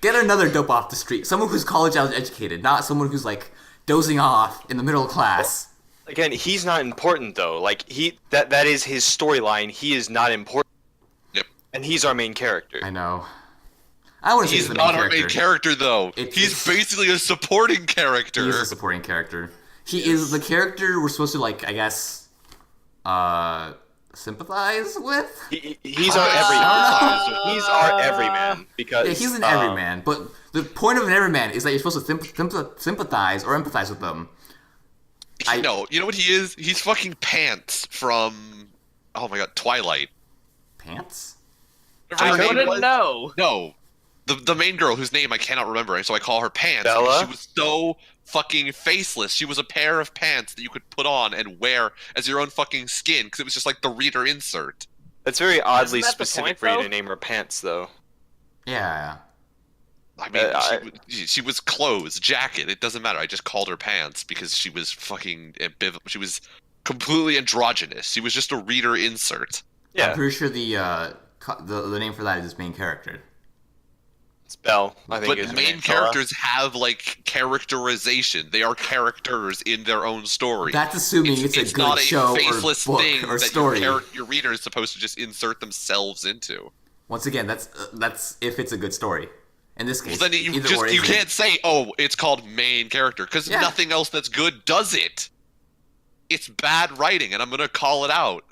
Get another dope off the street. Someone who's college educated, not someone who's, like, dozing off in the middle of class. Again, he's not important though. Like that is his storyline. He is not important. Yep. And he's our main character. I know. I wouldn't say He's the not main our main character, though. He's basically a supporting character. He is a supporting character. He is the character we're supposed to, like, I guess, sympathize with? He's our everyman. He's our everyman. Because, yeah, he's an everyman. But the point of an everyman is that you're supposed to sympathize or empathize with them. No, you know what he is? He's fucking Pants from, oh my god, Twilight. Pants? I Whatever her name wouldn't was. know. No. The main girl whose name I cannot remember, so I call her Pants. Bella? She was so fucking faceless. She was a pair of pants that you could put on and wear as your own fucking skin, because it was just like the reader insert. That's very oddly Isn't that the specific point, for you though? to name her Pants, though. Yeah. I mean, she was clothes, jacket. It doesn't matter. I just called her Pants because she was fucking ambivalent. She was completely androgynous. She was just a reader insert. Yeah, I'm pretty sure the name for that is his main character. it's Belle. I think But is her main name. characters have like characterization. They are characters in their own story. That's assuming it's a good not a show or faceless book thing or that story. your reader is supposed to just insert themselves into. Once again, that's if it's a good story. In this case, Well, then you either or you isn't. can't say, "Oh, it's called main character," because Yeah. nothing else that's good does it. It's bad writing, and I'm gonna call it out.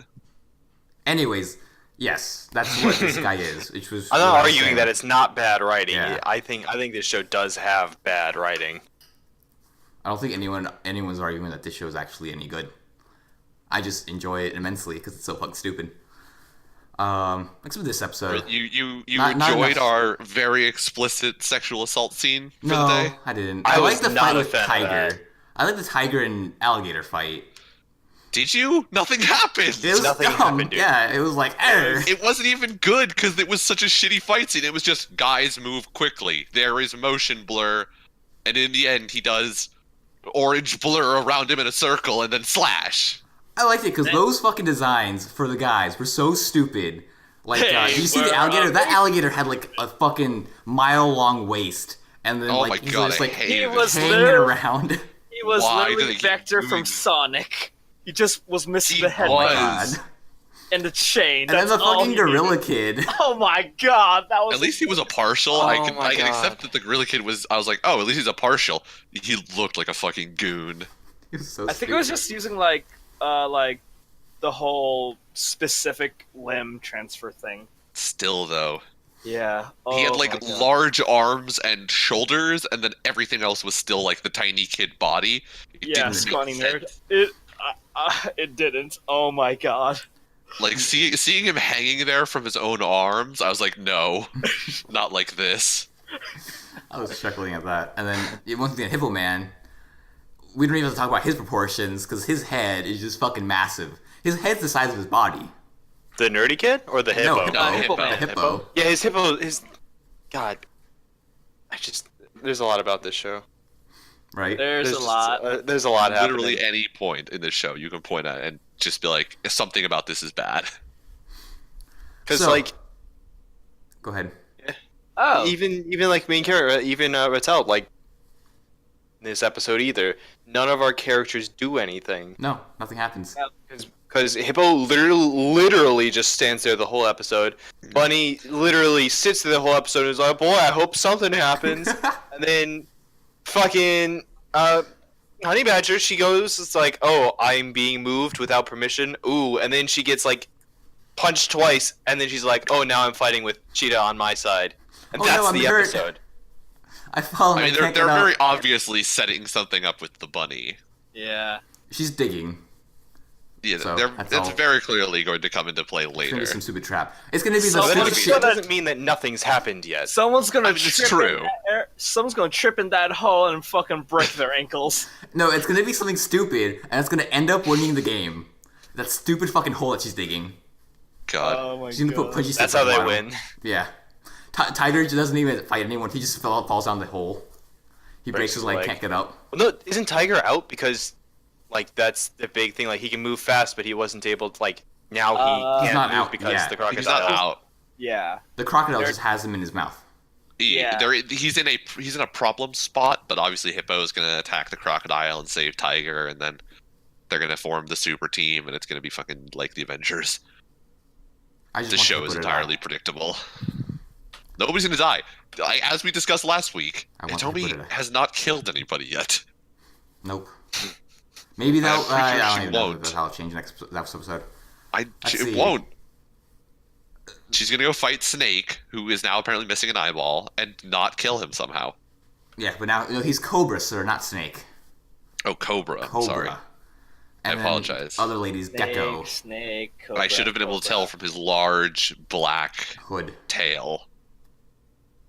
Anyways, yes, that's what this guy is. Which was I'm what not I was arguing saying. that it's not bad writing. Yeah. I think this show does have bad writing. I don't think anyone's arguing that this show is actually any good. I just enjoy it immensely because it's so fucking stupid. Except for this episode. You Not enjoyed enough. our very explicit sexual assault scene for No, the day. I didn't. I I was like the not fight a with fan of Tiger. that. I like the Tiger and alligator fight. Did you? Nothing happened. It was Nothing dumb. happened, dude. Yeah, it was like, It wasn't even good because it was such a shitty fight scene. It was just guys move quickly. There is motion blur, and in the end, he does orange blur around him in a circle and then slash. I liked it because those fucking designs for the guys were so stupid. Like, Hey, did you see we're the alligator? up. That alligator had like a fucking mile-long waist, and then Oh like my he's god, just I like hated He it. was hanging literally- around. He was Why literally do they keep Vector doing from that? Sonic. He just was missing He the head was. and the chain. And then That's the all fucking he gorilla needed. kid. Oh my god, that was. At least he was a partial. I Oh can my God. accept that the gorilla kid was. I was like, oh, at least he's a partial. He looked like a fucking goon. He was so I think it was stupid. just using like the whole specific limb transfer thing. Still though, Yeah. he had Oh like my God. large arms and shoulders, and then everything else was still like the tiny kid body. It Yeah, didn't make scrawny nerd. sense. It didn't. Oh my god. Like seeing him hanging there from his own arms, I was like, no, not like this. I was chuckling at that. And then once again, Hippo Man. We don't even have to talk about his proportions because his head is just fucking massive. His head's the size of his body. The nerdy kid or the hippo? No, No, Hippo Hippo. Man. The hippo. Yeah, his hippo. God, there's a lot about this show. Right? There's a just, lot. there's a lot Literally happening. any point in this show you can point at and just be like, something about this is bad. Because So- like Go ahead. Oh. even like main character, even Rattel, like in this episode either, none of our characters do anything. No, nothing happens. Because Hippo literally just stands there the whole episode. Bunny literally sits there the whole episode and is like, boy, I hope something happens. And then fucking Honey Badger, she goes, it's like, oh, I'm being moved without permission. Ooh, and then she gets like punched twice, and then she's like, oh, now I'm fighting with Cheetah on my side. And Oh, no, that's I'm the hurt. episode. I fall. I mean, and they're can't get up. very obviously setting something up with the bunny. Yeah. She's digging. Yeah, So, that's that's all. very clearly going to come into play It's gonna later. be some stupid trap. It's gonna be the So That stupid that's doesn't, shit. that doesn't mean that nothing's happened yet. Someone's gonna I mean, it's trip true. in that someone's gonna trip in that hole and fucking break their ankles. No, it's gonna be something stupid, and it's gonna end up winning the game. That stupid fucking hole that she's digging. God. Oh my She's gonna put punchy That's sticks how on the they bottom. win. Yeah. Tiger doesn't even fight anyone. He just falls down the hole. He breaks his leg, can't get up. Well, no, isn't Tiger out because, like, that's the big thing. Like, he can move fast, but he wasn't able to. Like, now he He's can't not move out because yet. the crocodile. He's not out. Yeah. The crocodile They're- just has him in his mouth. Yeah. He's in a problem spot, but obviously Hippo is going to attack the crocodile and save Tiger, and then they're going to form the super team, and it's going to be fucking like the Avengers. I just The want show Hippo is to entirely die. predictable. Nobody's going to die. As we discussed last week, I want Hippo to Hitomi die. has not killed anybody yet. Nope. Maybe I'm that'll. pretty sure I don't she even know won't. how it'll change next episode. Let's It see. won't. She's going to go fight Snake, who is now apparently missing an eyeball, and not kill him somehow. Yeah, but now he's Cobra, sir, not Snake. Oh, Cobra. Cobra. Sorry. And then apologize. Other ladies, Gecko, Snake. I Cobra, should have been able to Cobra. tell from his large black Hood. tail.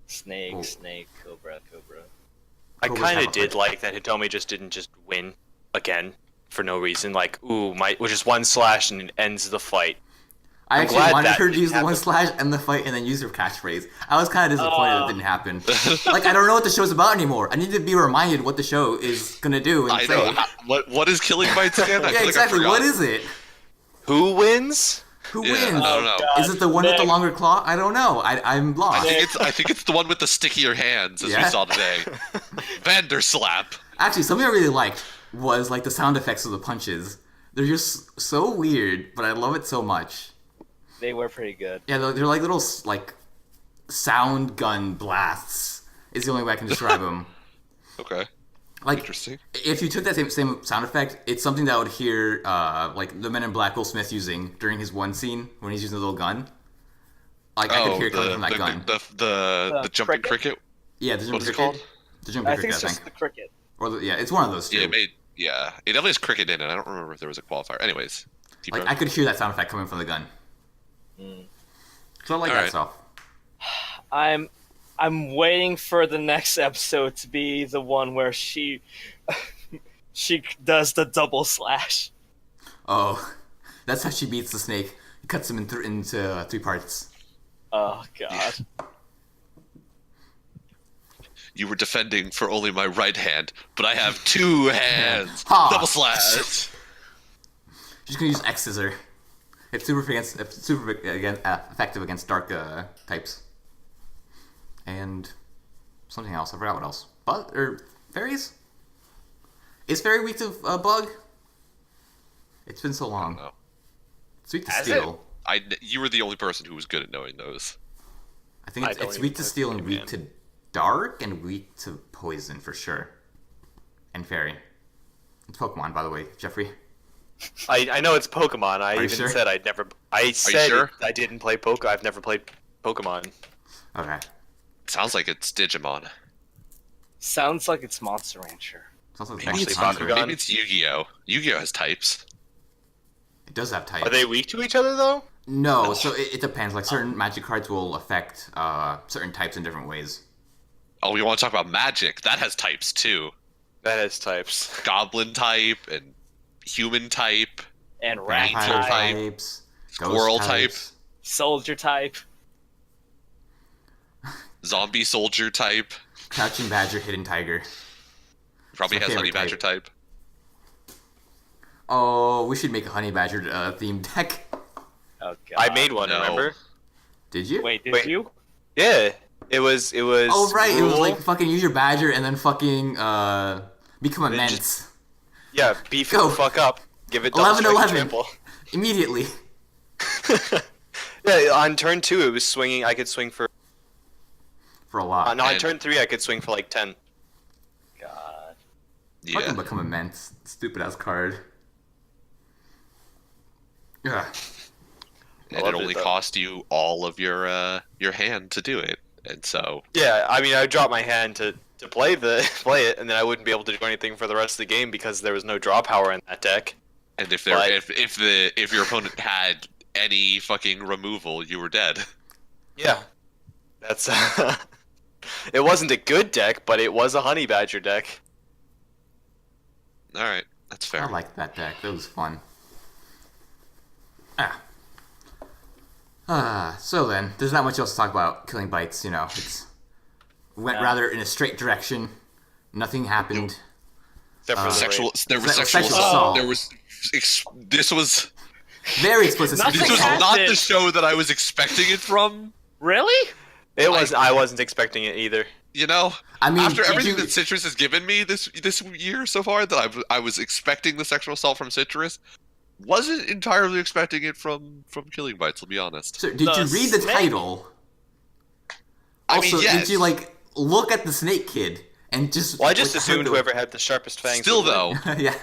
Snake, Oh. Snake, Cobra, Cobra. I Cobras kind have of a did hood. like that Hitomi just didn't win again for no reason. Like, with just one slash and it ends the fight. I I'm actually glad wanted that her to didn't use the one happen. slash and the fight and then use her catchphrase. I was kind of disappointed it didn't happen. Like, I don't know what the show's about anymore. I need to be reminded what the show is gonna do and I say. know. What is Killing Bites again? I Yeah, feel like I exactly. forgot. What is it? Who wins? Who Yeah, wins? I don't know. Is it the one with the Nick. longer claw? I don't know. I'm lost. I think it's the one with the stickier hands, as we Yeah? saw today. Vanderslap. Actually, something I really liked was like the sound effects of the punches. They're just so weird, but I love it so much. They were pretty good. Yeah, they're like little like sound gun blasts. Is the only way I can describe them. Okay, Like interesting. if you took that same sound effect, it's something that I would hear like the Men in Black Will Smith using during his one scene when he's using the little gun. Like I could hear it coming from that gun. The jumping cricket. Yeah, the What is jumping it called? cricket. The jumping I think cricket, it's just the cricket. Or yeah, it's one of those two. Yeah, it definitely has cricket in it. I don't remember if there was a qualifier. Anyways, keep Like going. I could hear that sound effect coming from the gun. So I like that Alright. stuff. I'm waiting for the next episode to be the one where she she does the double slash. Oh, that's how she beats the snake. Cuts him into 3 parts. Oh god. You were defending for only my right hand, but I have 2 hands. Ha! Double slash. She's gonna use X Scissor. It's super effective against dark types. And something else. I forgot what else. Fairies? Is fairy weak to bug? It's been so long. know. It's weak to Has steel. You were the only person who was good at knowing those. I think I it's don't weak even to play steel and Pokemon. weak to dark and weak to poison for sure. And fairy. It's Pokemon, by the way, Jeffrey. I know it's Pokemon. I you even sure? said I'd never. I said sure? I didn't play Poke. I've never played Pokemon. Okay. Sounds like it's Digimon. Sounds like it's Monster Rancher. It's also Maybe Monster it's, Hunter. Bakugan. maybe it's Yu-Gi-Oh. Yu-Gi-Oh has types. It does have types. Are they weak to each other though? No, so it depends. Like certain magic cards will affect certain types in different ways. Oh, we want to talk about magic. That has types too. That has types. Goblin type and human type. And rat Vampire Vampire type, type. types, Squirrel ghost type. types. soldier type. Zombie soldier type. Crouching badger, hidden tiger. Probably It's my has honey favorite badger type. Oh, we should make a honey badger themed deck. Oh god. I made one. no. Remember? Did you? Wait, did Wait. you? Yeah. It was. Oh right, it was Rule. like fucking use your badger and then fucking become a Then men's just- Yeah. Beef Go. the fuck up. Give it double 11, strike 11. trample. immediately. Yeah. On turn 2, it was swinging. I could swing for. For a lot. No, on And- turn 3, I could swing for like 10. God. Yeah. Fucking become a men's stupid ass card. Yeah. And Loved it it, only though. cost you all of your hand to do it. And so Yeah. I mean, I would drop my hand to play it, and then I wouldn't be able to do anything for the rest of the game because there was no draw power in that deck. and if But- if your opponent had any fucking removal, you were dead. Yeah. That's. It wasn't a good deck, but it was a honey badger deck. All right, that's fair. I liked that deck. That was fun. So then, there's not much else to talk about Killing Bites, you know. It's went Yeah. rather in a straight direction. Nothing happened. Except for the Sexual. rape. There was Sexual sexual assault. assault. There was. This was. Very explicit Nothing This was sexual assault. not happened. the show that I was expecting it from. Really? It was. I wasn't expecting it either. You know, I mean, after did everything you- that Citrus has given me this year so far, that I was expecting the sexual assault from Citrus, wasn't entirely expecting it from Killing Bites. I'll be honest. So, did The you read the snake- title? I Also, mean, yes. did you like look at the Snake Kid and just? Well, I just like, assumed heard whoever had the sharpest fangs. Still would win. though, yeah,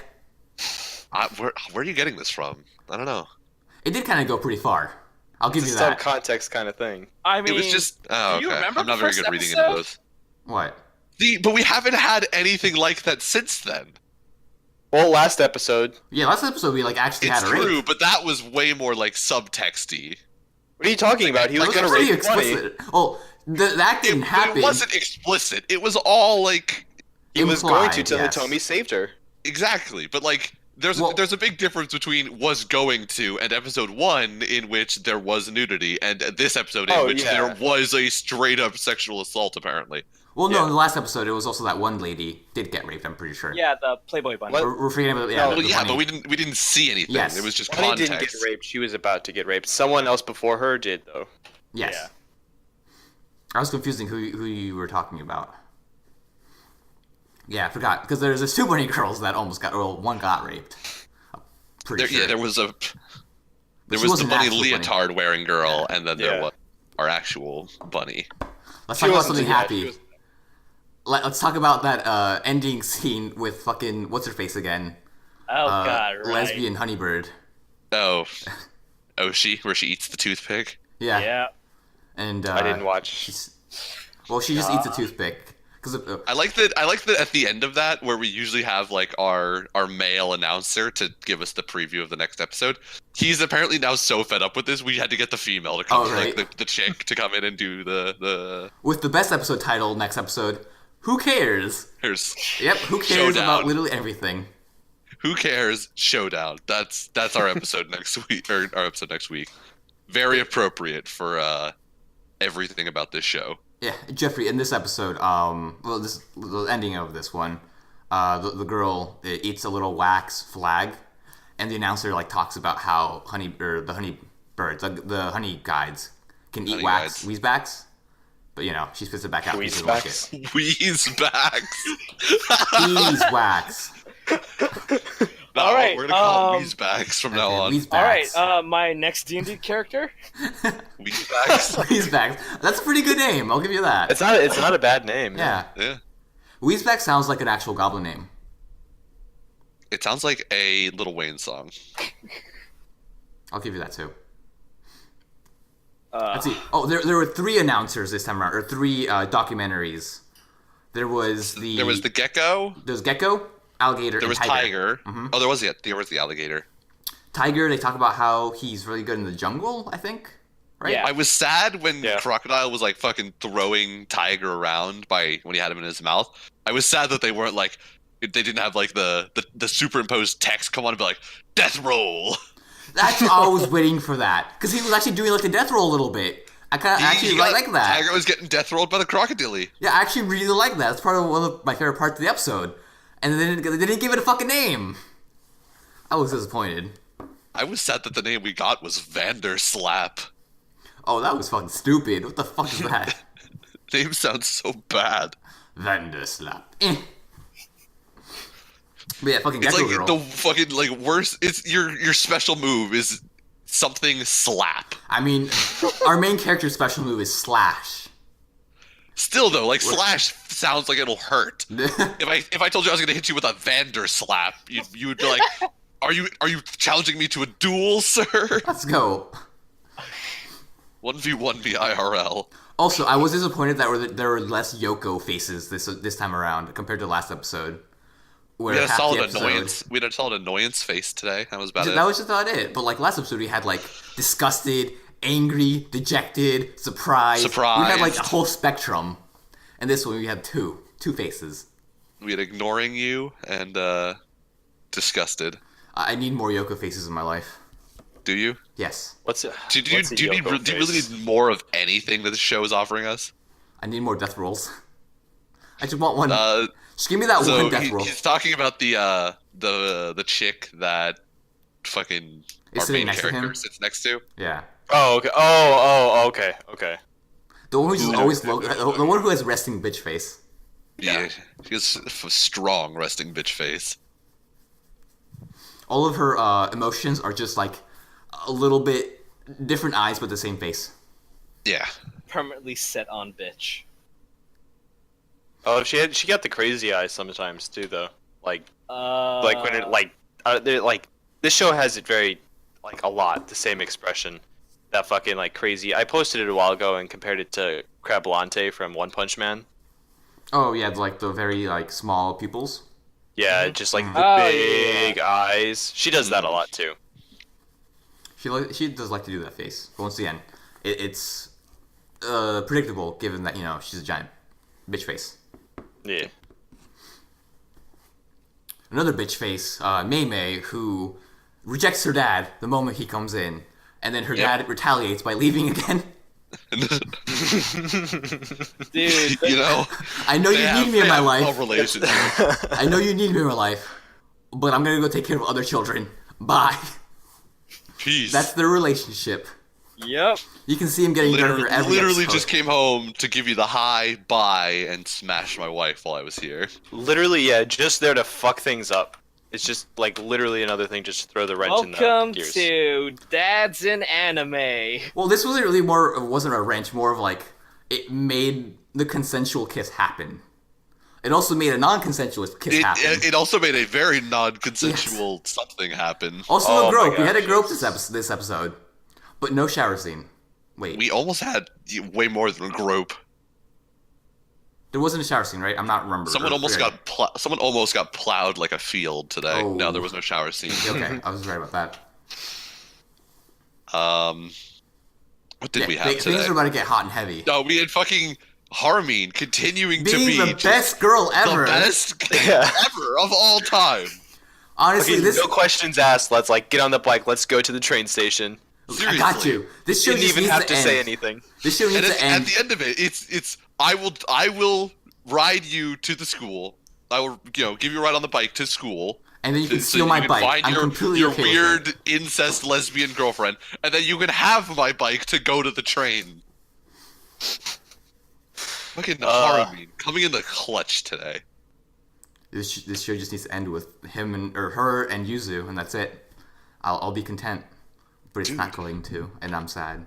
where are you getting this from? I don't know. it did kind of go pretty far. I'll give It's you a that. subcontext kind of thing. I mean, It was just. Oh, do you okay. remember I'm not the very first good reading episode? into those. What? But we haven't had anything like that since then. Well, last episode. Yeah, last episode we like actually It's had a rape. true, but that was way more like subtexty. What are you talking about? He was like, gonna Pretty rape 20. explicit. Oh, that didn't happen. It wasn't explicit. It was all like He was going to Implied, till yes. Hitomi saved her. exactly, but like there's Well- there's a big difference between was going to and episode 1 in which there was nudity and this episode in Oh, which yeah. there was a straight up sexual assault apparently. Well, no, Yeah. in the last episode it was also that one lady did get raped. I'm pretty sure. yeah, the Playboy bunny. What? We're forgetting about No, the Well, yeah, bunny. but we didn't see anything. Yes. It was just Bunny context. didn't get raped. She was about to get raped. Someone else before her did, though. Yes. Yeah. I was confusing who you were talking about. Yeah, I forgot because there's those two bunny girls that almost got. Well, one got raped. I'm pretty sure. Yeah, there was a there she was the wasn't bunny actual bunny. leotard wearing girl, and then there Yeah. was our actual bunny. Let's She talk about wasn't- something yeah, happy. she was- Let's talk about that ending scene with fucking what's her face again? Oh god, right. Lesbian Honeybird. Oh, where she eats the toothpick. Yeah. Yeah. And I didn't watch. She's, well, she just eats a toothpick because I like that. I like that at the end of that, where we usually have like our male announcer to give us the preview of the next episode. He's apparently now so fed up with this, we had to get the female to come, Oh, right. like the chick to come in and do the. with the best episode title next episode. Who cares? Here's Yep. Who cares Showdown. about literally everything? who cares showdown. That's our episode next week, or our episode next week. Very appropriate for everything about this show. Yeah, Jeffrey. In this episode, well, the ending of this one, the girl eats a little wax flag, and the announcer like talks about how the honey birds, the honey guides, can eat Honey wax, guides. weezebacks, but you know she spits it back out. because she doesn't like it. Weezebacks. Beeswax. No, All right, we're gonna call um, Weezebacks from now on. Weezebacks. All right, my next D&D character. Weezebacks. Weezebacks. That's a pretty good name. I'll give you that. It's not a bad name. Yeah. Yeah. Weezebacks sounds like an actual goblin name. It sounds like a Lil Wayne song. I'll give you that too. Uh, Let's see. Oh, there were 3 announcers this time around, or 3 documentaries. There was There was the gecko. There's gecko, alligator, There and was tiger. Mm-hmm. Oh, there was the alligator. Tiger. They talk about how he's really good in the jungle. I think, right? Yeah. I was sad when Yeah. Crocodile was like fucking throwing Tiger around when he had him in his mouth. I was sad that they weren't like they didn't have like the superimposed text come on and be like death roll. That's I was waiting for that because he was actually doing like the death roll a little bit. I kind of actually like that. Tiger was getting death rolled by the crocodile. Yeah, I actually really like that. It's part of one of my favorite parts of the episode. And they didn't give it a fucking name. I was disappointed. I was sad that the name we got was Vanderslap. Oh, that was fucking stupid. What the fuck is that? Name sounds so bad. Vanderslap. Eh. But yeah, fucking It's Gecko like Girl. the fucking like worst. It's your special move is something slap. I mean, our main character's special move is Slash. Still though, like slash sounds like it'll hurt. If I told you I was gonna hit you with a Vanderslap, you would be like, are you challenging me to a duel, sir? Let's go. 1v1 me IRL. Also, I was disappointed that there were less Yoko faces this time around compared to last episode. Where We had a half the solid episode- annoyance. We had a solid annoyance face today. That was about it. That was just about it. But like last episode, we had like disgusted, angry, dejected, surprised. We had like a Surprised. whole spectrum. And this one, we had two faces. We had ignoring you and disgusted. I need more Yoko faces in my life. Do you? Yes, What's it? Do you what's a do you Yoko really face? need more of anything that the show is offering us? I need more death rolls. I just want one. Uh, Just give me that so one death roll. he's talking about the chick that fucking Is our sitting main next to him? character sits next to. Yeah. Oh, okay. Oh, okay. Okay. The one who's just Ooh. always the one who has resting bitch face. Yeah, she has a strong resting bitch face. All of her emotions are just like a little bit different eyes, but the same face. Yeah. Permanently set on bitch. Oh, she got the crazy eyes sometimes too, though. Like when it like this show has it very like a lot the same expression. That fucking like crazy. I posted it a while ago and compared it to Crablante from One Punch Man. Oh yeah, like the very like small pupils. Yeah, just like the Oh, big eyes. She does that a lot too. She does like to do that face. But once again, it's predictable given that she's a giant bitch face. Yeah. Another bitch face, Mei Mei, who rejects her dad the moment he comes in, and then her dad retaliates by leaving again. Dude, You know, I know you need me in my life. Relationship. I know you need me in my life, but I'm gonna go take care of other children. Bye. Jeez. That's their relationship. yep. You can see him getting darker every literally episode. just came home to give you the hi, bye, and smash my wife while I was here. Literally, yeah, just there to fuck things up. It's just like literally another thing just to throw the wrench in the Welcome gears. to Dads in Anime. Well, this wasn't really it wasn't a wrench, more of like it made the consensual kiss happen. It also made a non-consensual kiss happen. It also made a very non-consensual something happen. Also, Oh a grope. my We had a gosh, grope this episode, but no shower scene. Wait, We almost had way more than a grope. there wasn't a shower scene, right? I'm not remembering. Someone almost got plowed like a field today. Oh. No, there was no shower scene. Okay, I was right about that. What did we have Things today? are about to get hot and heavy. No, we had fucking Harmeen continuing Being to be the just best girl ever. the best Yeah. ever of all time. Honestly, Okay, this no questions asked. Let's like get on the bike. Let's go to the train station. I got Seriously. you. This show Didn't just even needs have to end. say anything. This show And needs it's, to at end. the end of it, it's I will ride you to the school. I will give you a ride on the bike to school. And then you can So steal you my can bike. find I'm your, completely your okay with that. weird incest lesbian girlfriend, and then you can have my bike to go to the train. Fucking Harmeen coming in the clutch today. This show just needs to end with him or her and Yuzu, and that's it. I'll be content. But it's not going to, and I'm sad.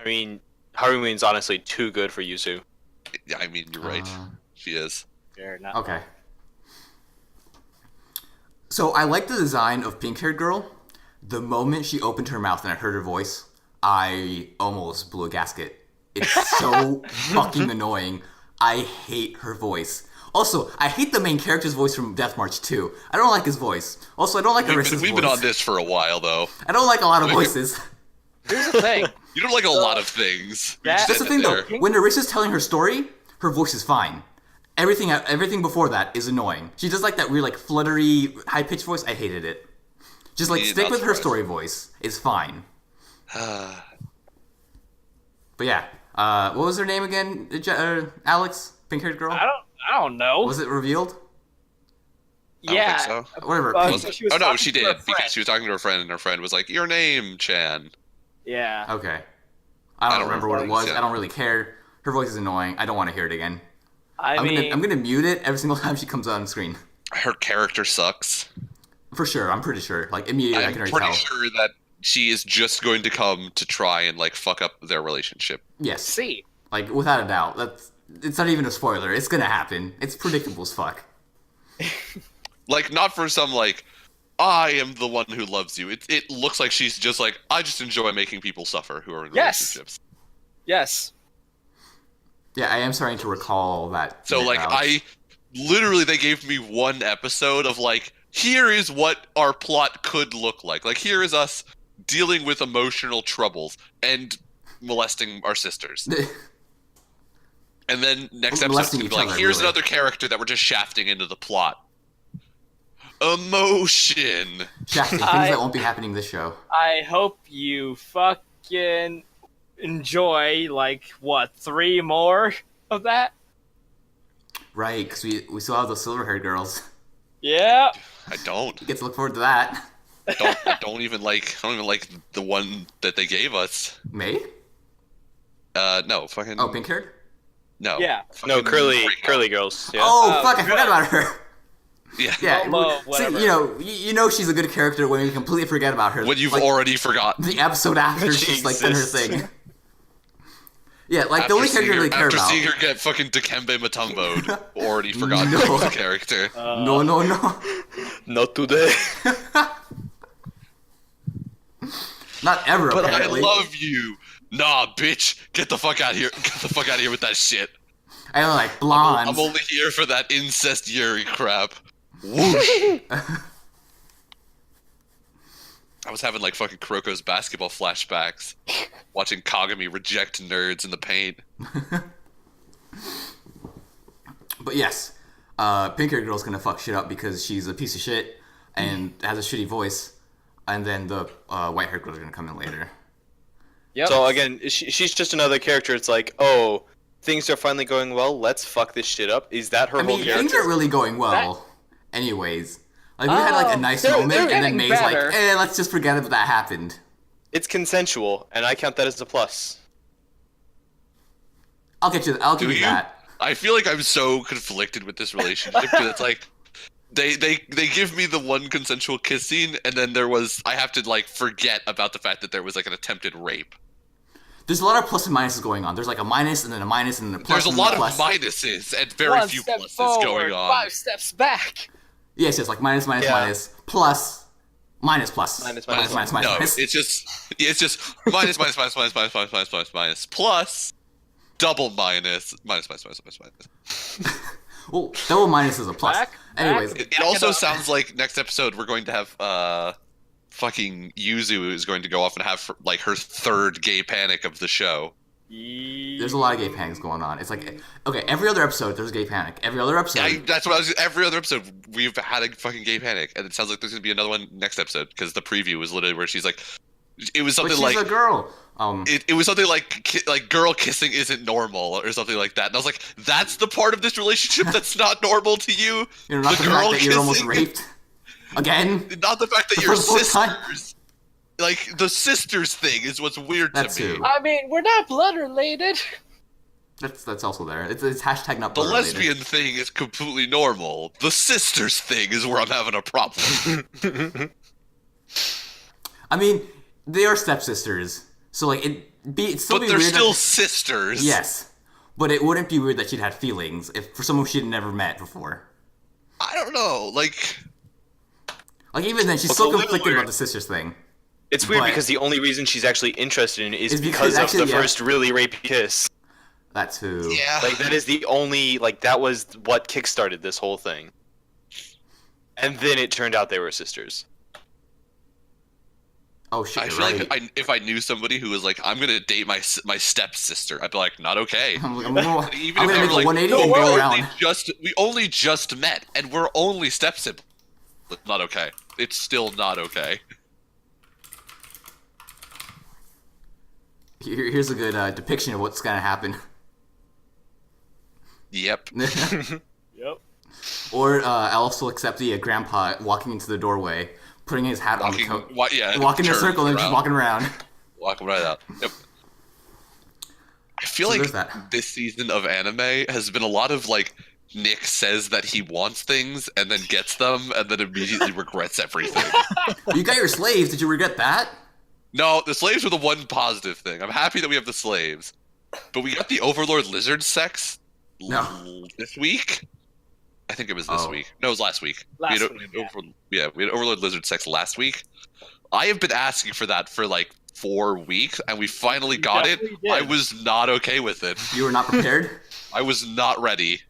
I mean, Harumi's honestly too good for Yuzu. Yeah, I mean, you're right. She is. Fair enough. Okay. So I like the design of pink-haired girl. The moment she opened her mouth and I heard her voice, I almost blew a gasket. It's so fucking annoying. I hate her voice. Also, I hate the main character's voice from Death March 2. I don't like his voice. Also, I don't like Arissa's We've voice. been on this for a while, though. I don't like a lot of voices. Here's the thing. You don't like a lot of things. We That- just That's the end thing, it though. there. When Arissa's telling her story, her voice is fine. Everything before that is annoying. She does like that weird, like fluttery, high-pitched voice. I hated it. Just like Yeah, stick not with her surprised. story voice. It's fine. But yeah, what was her name again? Alex, pink-haired girl. I don't know. Was it revealed? I don't yeah. think so. Whatever. Uh, pink. so she was Oh no, talking she to her did friend. because she was talking to her friend, and her friend was like, "Your name, Chan." Yeah. Okay. I don't remember what it was. yeah. I don't really care. Her voice is annoying. I don't want to hear it again. I I'm mean, gonna mute it every single time she comes on screen. Her character sucks. For sure. I'm pretty sure. Like immediately, I I'm can already pretty tell. sure that she is just going to come to try and like fuck up their relationship. Yes. see. Like without a doubt. It's not even a spoiler. It's gonna happen. It's predictable as fuck. Like not for some like, I am the one who loves you. It looks like she's just like, I just enjoy making people suffer who are in Yes. relationships. Yes. Yeah, I am starting to recall that. So like literally they gave me one episode of like, here is what our plot could look like. Like here is us dealing with emotional troubles and molesting our sisters. And then next episode Molesting gonna be each like, other, here's really. another character that we're just shafting into the plot. Emotion. Shafting, things I- that won't be happening this show. I hope you fucking enjoy like what 3 more of that. Right, because we still have those silver-haired girls. I Yeah. don't. Get to look forward to that. I don't even like the one that they gave us. May? No, fucking. Oh, pink haired. No. Yeah. No, Fucking curly Ringo. curly girls. Yeah. Oh, Oh, fuck! I forgot about her. Yeah. Yeah, Momo, see, whatever. you know she's a good character when you completely forget about her. When you've like, already forgotten. the episode after She she's like done her exists. thing. Yeah, like the only character I really care after about. seeing her get fucking Dikembe Mutombo'd, already forgotten No. her as a character. No. Not today. Not ever, But I apparently. love you. Nah, bitch. Get the fuck out of here. Get the fuck out of here with that shit. I don't like blondes. I'm only here for that incest Yuri crap. Whoosh. I was having like fucking Kuroko's basketball flashbacks, watching Kagami reject nerds in the paint. But yes, pink haired girl's gonna fuck shit up because she's a piece of shit and has a shitty voice. And then the white haired girl's gonna come in later. Yep. So again, she's just another character. It's like, oh, things are finally going well. Let's fuck this shit up. Is that her I whole mean, character? things aren't really going well. Anyways. Like, we had like a nice they're moment, and then getting May's better. like, let's just forget that that happened. It's consensual, and I count that as a plus. I'll give Do you you? that. I feel like I'm so conflicted with this relationship because it's like they give me the one consensual kiss scene, and then I have to like forget about the fact that there was like an attempted rape. There's a lot of plus and minuses going on. There's like a minus and then a minus and then a plus. There's a and then lot of plus. minuses and very One few step pluses forward, going on. 5 steps back. Yes, like minus, Yeah. plus, minus, plus. Minus. No, minus. it's just minus plus double minus. Well, double minus is a plus. Back. Anyways, It also sounds like next episode we're going to have fucking Yuzu is going to go off and have like her third gay panic of the show. there's a lot of gay panics going on. It's like, okay, every other episode there's gay panic. Every other episode. That's what I was. Every other episode we've had a fucking gay panic, and it sounds like there's gonna be another one next episode because the preview was literally where she's like, it was but something she's like a girl. it was something like girl kissing isn't normal or something like that, and I was like, that's the part of this relationship that's not normal to you. You know, not the fact that you're almost raped. Again? Not the fact that For you're the fourth time? sisters. Like the sisters thing is what's weird That to me. too. I mean, we're not blood related. That's also there. It's hashtag not The blood related. lesbian thing is completely normal. The sisters thing is where I'm having a problem. I mean, they are stepsisters, so like it'd still But be they're weird. still that, sisters. yes, but it wouldn't be weird that she'd had feelings if for someone she'd never met before. I don't know. Like, Like even then, she's It's still a little conflicted weird. about the sisters thing. It's weird But- because the only reason she's actually interested in it is Is because because of actually, the yeah. first really rapey kiss. That too. yeah. Like that is the only that was what kickstarted this whole thing. And then it turned out they were sisters. Oh shit, I you're feel right. like if I knew somebody who was like, I'm gonna date my stepsister, I'd be like, not okay. I'm gonna Even I'm if gonna they make were a like, 180 no, and we go only around. we only just met, and we're only step siblings. Not okay. It's still not okay. Here's a good depiction of what's gonna happen. Yep. Yep. Or I'll also accept the grandpa walking into the doorway, putting his hat Walking, on the walking in a turn circle and just around. walking around. Walking right out. Yep. I feel So like there's that. this season of anime has been a lot of like Nick says that he wants things and then gets them and then immediately regrets everything. You got your slaves. Did you regret that? No, the slaves were the one positive thing. I'm happy that we have the slaves. But we got the Overlord Lizard sex No. this week? I think it was this Oh. week. No, it was last week. Last we had, week, we had Overlord Lizard sex last week. I have been asking for that for like 4 weeks, and we finally got it. definitely did. I was not okay with it. You were not prepared. I was not ready.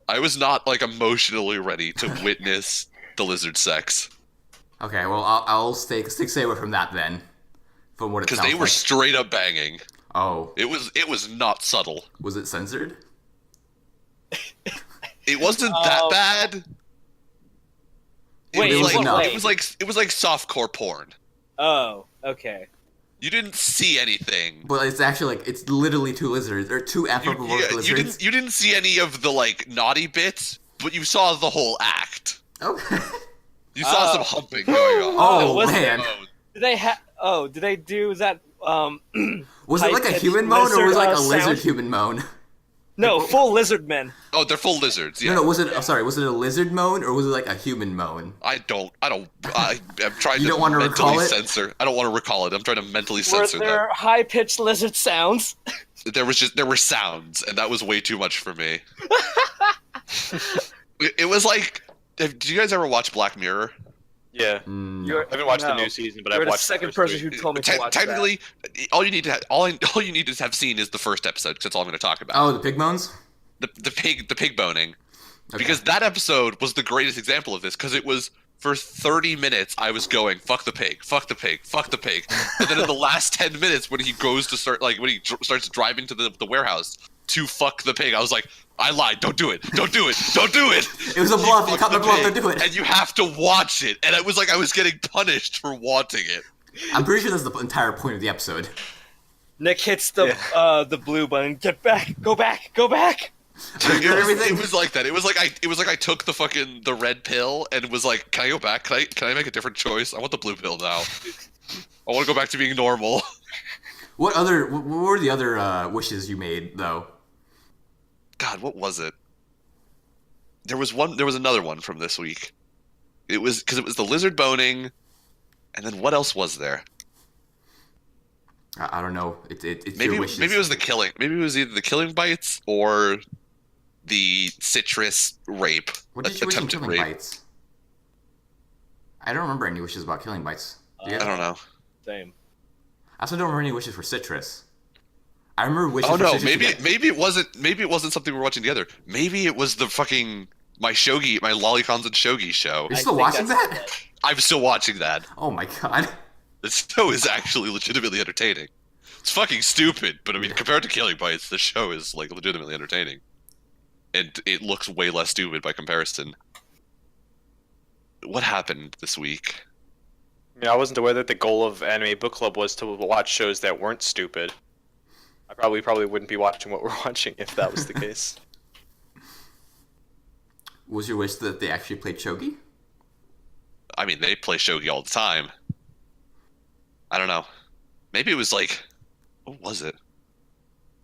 I was not like emotionally ready to witness the lizard sex Okay, well I'll stick away from that then. From what it because sounds they were like. straight up banging. Oh, It was not subtle. was it censored? It wasn't that bad. Wait, it was in like what way? it was like softcore porn. Oh, okay. You didn't see anything. But it's actually like it's literally two lizards or two anthropomorphic lizards. you didn't see any of the like naughty bits, but you saw the whole act. Okay. You saw Oh. some humping going on. Oh, was it- man. Did they do that Was it like a high-pitched human moan, or was it like a lizard, lizard sound? human moan? No, full lizard men. Oh, they're full lizards. Yeah. No, was it? I'm sorry. Was it a lizard moan, or was it like a human moan? I'm trying You to don't want to mentally recall it? censor. I don't want to recall it. I'm trying to mentally Were censor there high-pitched lizard sounds? that. There were sounds, and that was way too much for me. It was like, did you guys ever watch Black Mirror? Yeah. You're- I haven't watched the no. new season, but You're I've the watched second the first person three. who told me to watch Technically, all you need to have seen is the first episode, because that's all I'm going to talk about. Oh, the pig moans. The pig boning. Okay. Because that episode was the greatest example of this, because it was for 30 minutes I was going, fuck the pig, fuck the pig, fuck the pig. And then in the last 10 minutes when he goes to start, like when he starts driving to the warehouse to fuck the pig, I was like, I lied, don't do it, don't do it, don't do it. It was a bluff. You Fuck cut my the bluff. pig, Don't do it. And you have to watch it. And it was like I was getting punished for wanting it. I'm pretty sure that's the entire point of the episode. Nick hits the blue button. Get back! Go back! Go back! Everything. It was like that. It was like I took the red pill and was like, can I go back? Can I make a different choice? I want the blue pill now. I want to go back to being normal. What were the other wishes you made though? God, what was it? There was another one from this week. It was because it was the lizard boning, and then what else was there? I don't know. It's Maybe your wishes. maybe it was the killing. Maybe it was either the killing bites or the citrus rape. What did you wish in attempted killing rape. bites? I don't remember any wishes about killing bites. Do you I guys? don't know. Same. I also don't remember any wishes for citrus. I remember wishes Oh for no, citrus. maybe it wasn't something we're watching together. Maybe it was the fucking my Lolicons and Shogi show. You're I still think watching that's that? it. I'm still watching that. Oh my god. The show is actually legitimately entertaining. It's fucking stupid, but I mean, compared to Killing Bites, the show is like legitimately entertaining, and it looks way less stupid by comparison. What happened this week? I mean, I wasn't aware that the goal of Anime Book Club was to watch shows that weren't stupid. I probably wouldn't be watching what we're watching if that was the case. Was your wish that they actually played shogi? I mean, they play shogi all the time. I don't know. Maybe it was like, what was it?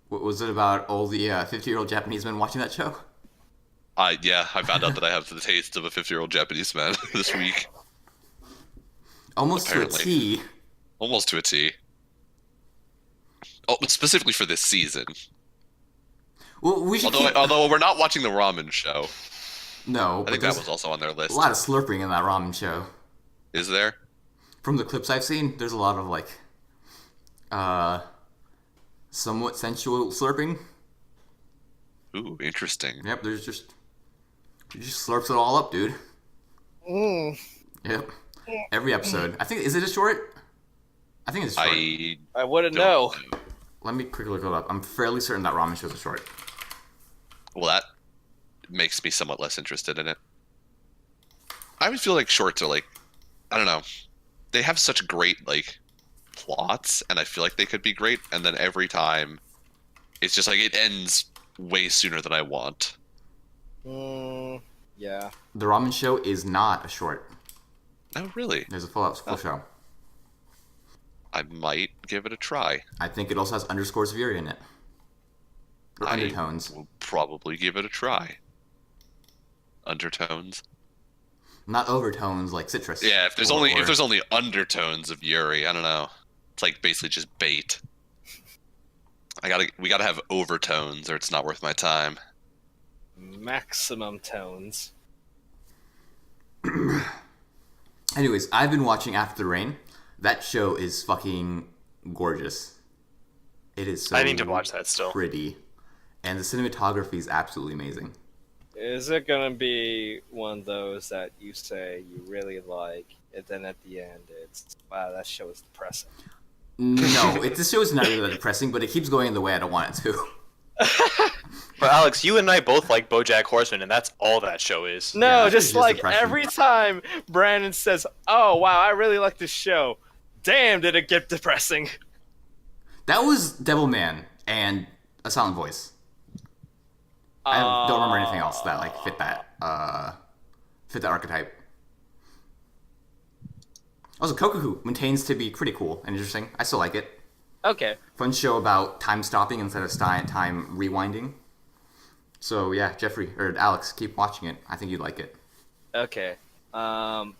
What was it about all the 50-year-old Japanese men watching that show? I found out that I have the taste of a 50-year-old Japanese man this week, Almost Apparently. to a T. almost to a T. Oh, specifically for this season. Well, we should keep... Although we're not watching the ramen show. No, I but think there's that was also on their a list. lot of slurping in that ramen show. Is there? From the clips I've seen, there's a lot of like, somewhat sensual slurping. Ooh, interesting. Yep, he just slurps it all up, dude. Mm, Yep. Every episode. I think, is it a short? I think it's short. I I wouldn't don't know. Let me quickly look it up. I'm fairly certain that ramen show's a short. Well, that makes me somewhat less interested in it. I would feel like shorts are like, I don't know. They have such great like plots, and I feel like they could be great, and then every time, it's just like it ends way sooner than I want. Yeah. The ramen show is not a short. Oh, really? There's a full show. I might give it a try. I think it also has underscores of Yuri in it. Or I undertones. will probably give it a try. Undertones. Not overtones like citrus. Yeah, if there's Or- only undertones of Yuri, I don't know. It's like basically just bait. We gotta have overtones, or it's not worth my time. Maximum tones. Anyways, I've been watching After the Rain. That show is fucking gorgeous. It is so I need to watch that still. pretty. And the cinematography is absolutely amazing. Is it gonna be one of those that you say you really like, and then at the end it's, wow, that show is depressing? No, this show is not really that depressing, but it keeps going in the way I don't want it to. But Alex, you and I both like BoJack Horseman, and that's all that show is. No, Yeah, just it's like depression. every time Brandon says, "Oh wow, I really like this show," damn, did it get depressing? That was Devilman and a silent voice. I don't remember anything else that like fit that archetype. Also, Kokoku maintains to be pretty cool and interesting. I still like it. Okay. Fun show about time stopping instead of time rewinding. So yeah, Jeffrey or Alex, keep watching it. I think you'd like it. Okay. I'm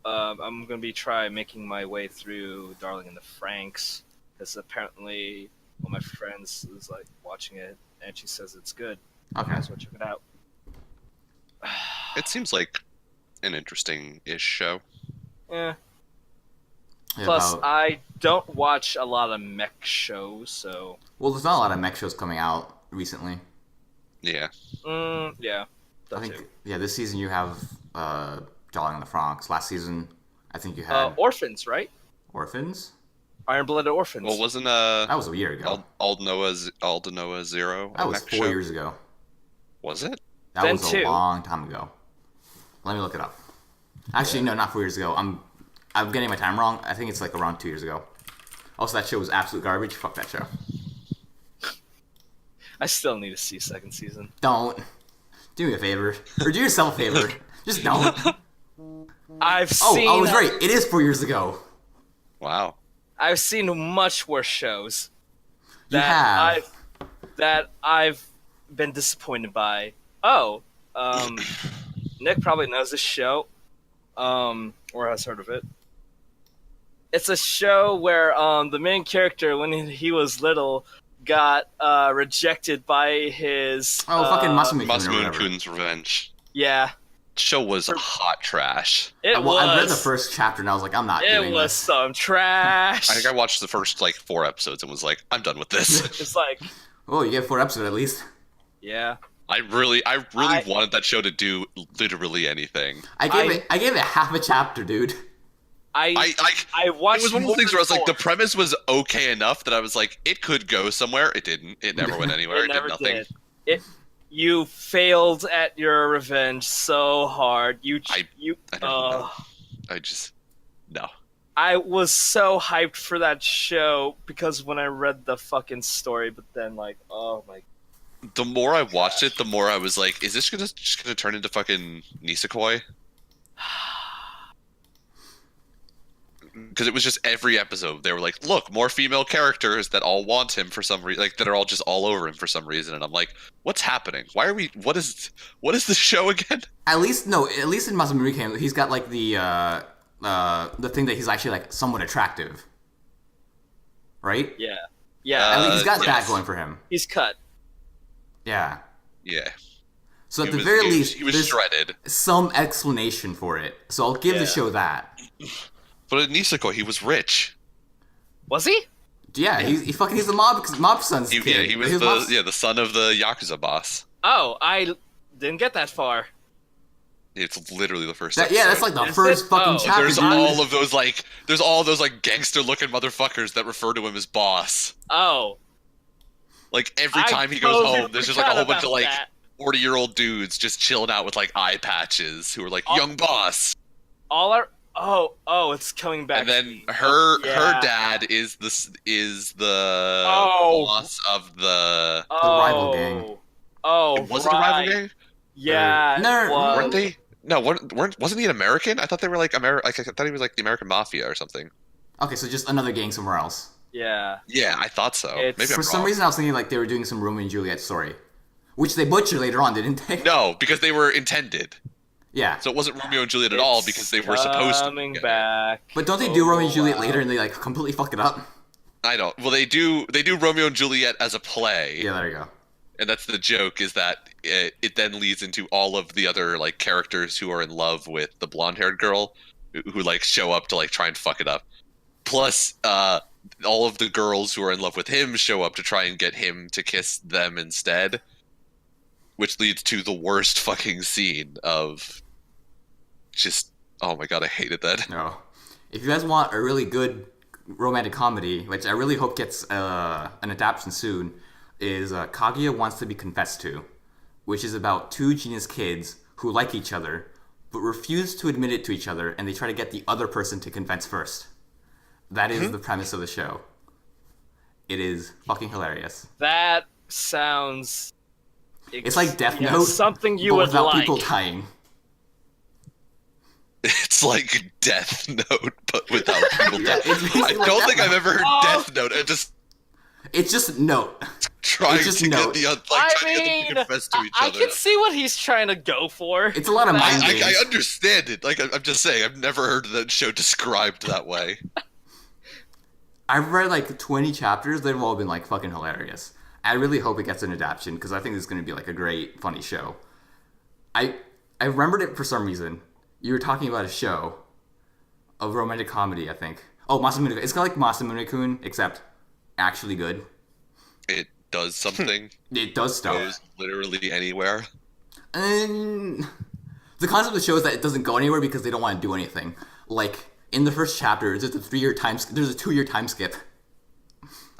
gonna be try making my way through Darling in the Franks because apparently one of my friends is like watching it and she says it's good. Okay. Might as well check it out. It seems like an interesting-ish show. Yeah. Yeah, Plus, about- I don't watch a lot of mech shows, so well, there's not a lot of mech shows coming out recently. Yeah. yeah. I That think too. this season you have Darling in the Franxx. Last season, I think you had Orphans, right? Orphans. Iron Blooded Orphans. Well, wasn't That was a year ago. Aldnoah Zero? That a was mech 4 show? years ago. Was it? That Then was two. a long time ago. Let me look it up. Actually, no, not 4 years ago. I'm getting my time wrong. I think it's like around 2 years ago. Also, that show was absolute garbage. Fuck that show. I still need to see second season. Don't. Do me a favor. Or do yourself a favor. Just don't. I've Oh, seen. I was right. It is 4 years ago. Wow. I've seen much worse shows You have. that I've been disappointed by. Oh, Nick probably knows this show, or has heard of it. It's a show where the main character, when he was little, got rejected by his. Oh, fucking Masamune Kun or Masamune whatever. Kun's Revenge. Yeah, Show was hot trash. it Well, was. I read the first chapter and I was like, I'm not It doing was this. some trash. I think I watched the first like 4 episodes and was like, I'm done with this. It's like, Oh, you get 4 episodes at least. yeah. I really I- wanted that show to do literally anything. I gave it half a chapter, dude. I It watched. was one of more those things where I was like, the than premise was okay enough that I was like, it could go somewhere. It didn't. It never went anywhere. It It, never did nothing. did. You failed at your revenge so hard. I don't know. I just no. I was so hyped for that show because when I read the fucking story, but then like, oh my, The more I watched it, the more I was like, is this just gonna turn into fucking Nisekoi? Because it was just every episode they were like, look, more female characters that all want him for some reason, like that are all just all over him for some reason, and I'm like, what's happening? Why are we? What is the show again? At least in Masamune Kun, he's got like the thing that he's actually like somewhat attractive. Right? yeah, At yeah. least he's got that yes. going for him. He's cut. Yeah. Yeah, So at He the was- very he was- least, he was there's shredded. some explanation for it. So I'll give Yeah. the show that. But in Nisekoi, he was rich. Was he? Yeah, he's the mob son's He, kid. yeah, he was His mob's- the son of the Yakuza boss. Oh, I didn't get that far. It's literally the first. yeah, that's like the Is first it? fucking Oh. chapter. There's dude. all of those like gangster looking motherfuckers that refer to him as boss. Oh, Like every I time he goes totally home, there's just like a forgot whole bunch of about like that. 40-year-old dudes just chilling out with like eye patches who are like Oh. young boss. all our. Oh, it's coming back. And then to me. her Yeah. dad is the Oh. boss of the. rival gang. Oh, Was it a rival gang? Yeah. No, it was. Weren't they? No, wasn't he an American? I thought they were like I thought he was like the American Mafia or something. Okay, so just another gang somewhere else. Yeah. Yeah, I thought so. It's- Maybe For I'm some wrong. reason, I was thinking like they were doing some Romeo and Juliet story, which they butchered later on, didn't they? No, because they were intended. Yeah, So it wasn't Romeo and Juliet at all It's because they were supposed to. be coming together. back. but don't they do Romeo and Juliet wow. later and they like completely fuck it up? I don't. Well, they do Romeo and Juliet as a play, Yeah, there you go. and that's the joke is that it then leads into all of the other like characters who are in love with the blonde-haired girl who like show up to like try and fuck it up. Plus, all of the girls who are in love with him show up to try and get him to kiss them instead, which leads to the worst fucking scene of just oh my god, I hated that. No, if you guys want a really good romantic comedy, which I really hope gets an adaptation soon, is Kaguya Wants to Be Confessed To, which is about two genius kids who like each other but refuse to admit it to each other, and they try to get the other person to confess first. That is the premise of the show. It is fucking hilarious. That sounds. It's like Death yeah, Note, something you but would without like. people dying. It's like Death Note, but without people Yeah, dying. it's basically I like don't that think I've one. ever heard Oh. Death Note. And just It's just Note. trying It's just to Note. get the I trying to get them mean, to confess to each I other. can see what he's trying to go for. It's a lot of mind games. I understand it. Like I'm just saying, I've never heard that show described that way. I've read like 20 chapters. They've all been like fucking hilarious. I really hope it gets an adaptation because I think it's going to be like a great, funny show. I remembered it for some reason. You were talking about a show, a romantic comedy, I think. Oh, Masamune. It's kind of like Masamune-kun, except actually good. It does something. It does stuff. Goes literally anywhere. And the concept of the show is that it doesn't go anywhere because they don't want to do anything. Like in the first chapter, there's a 2-year time skip.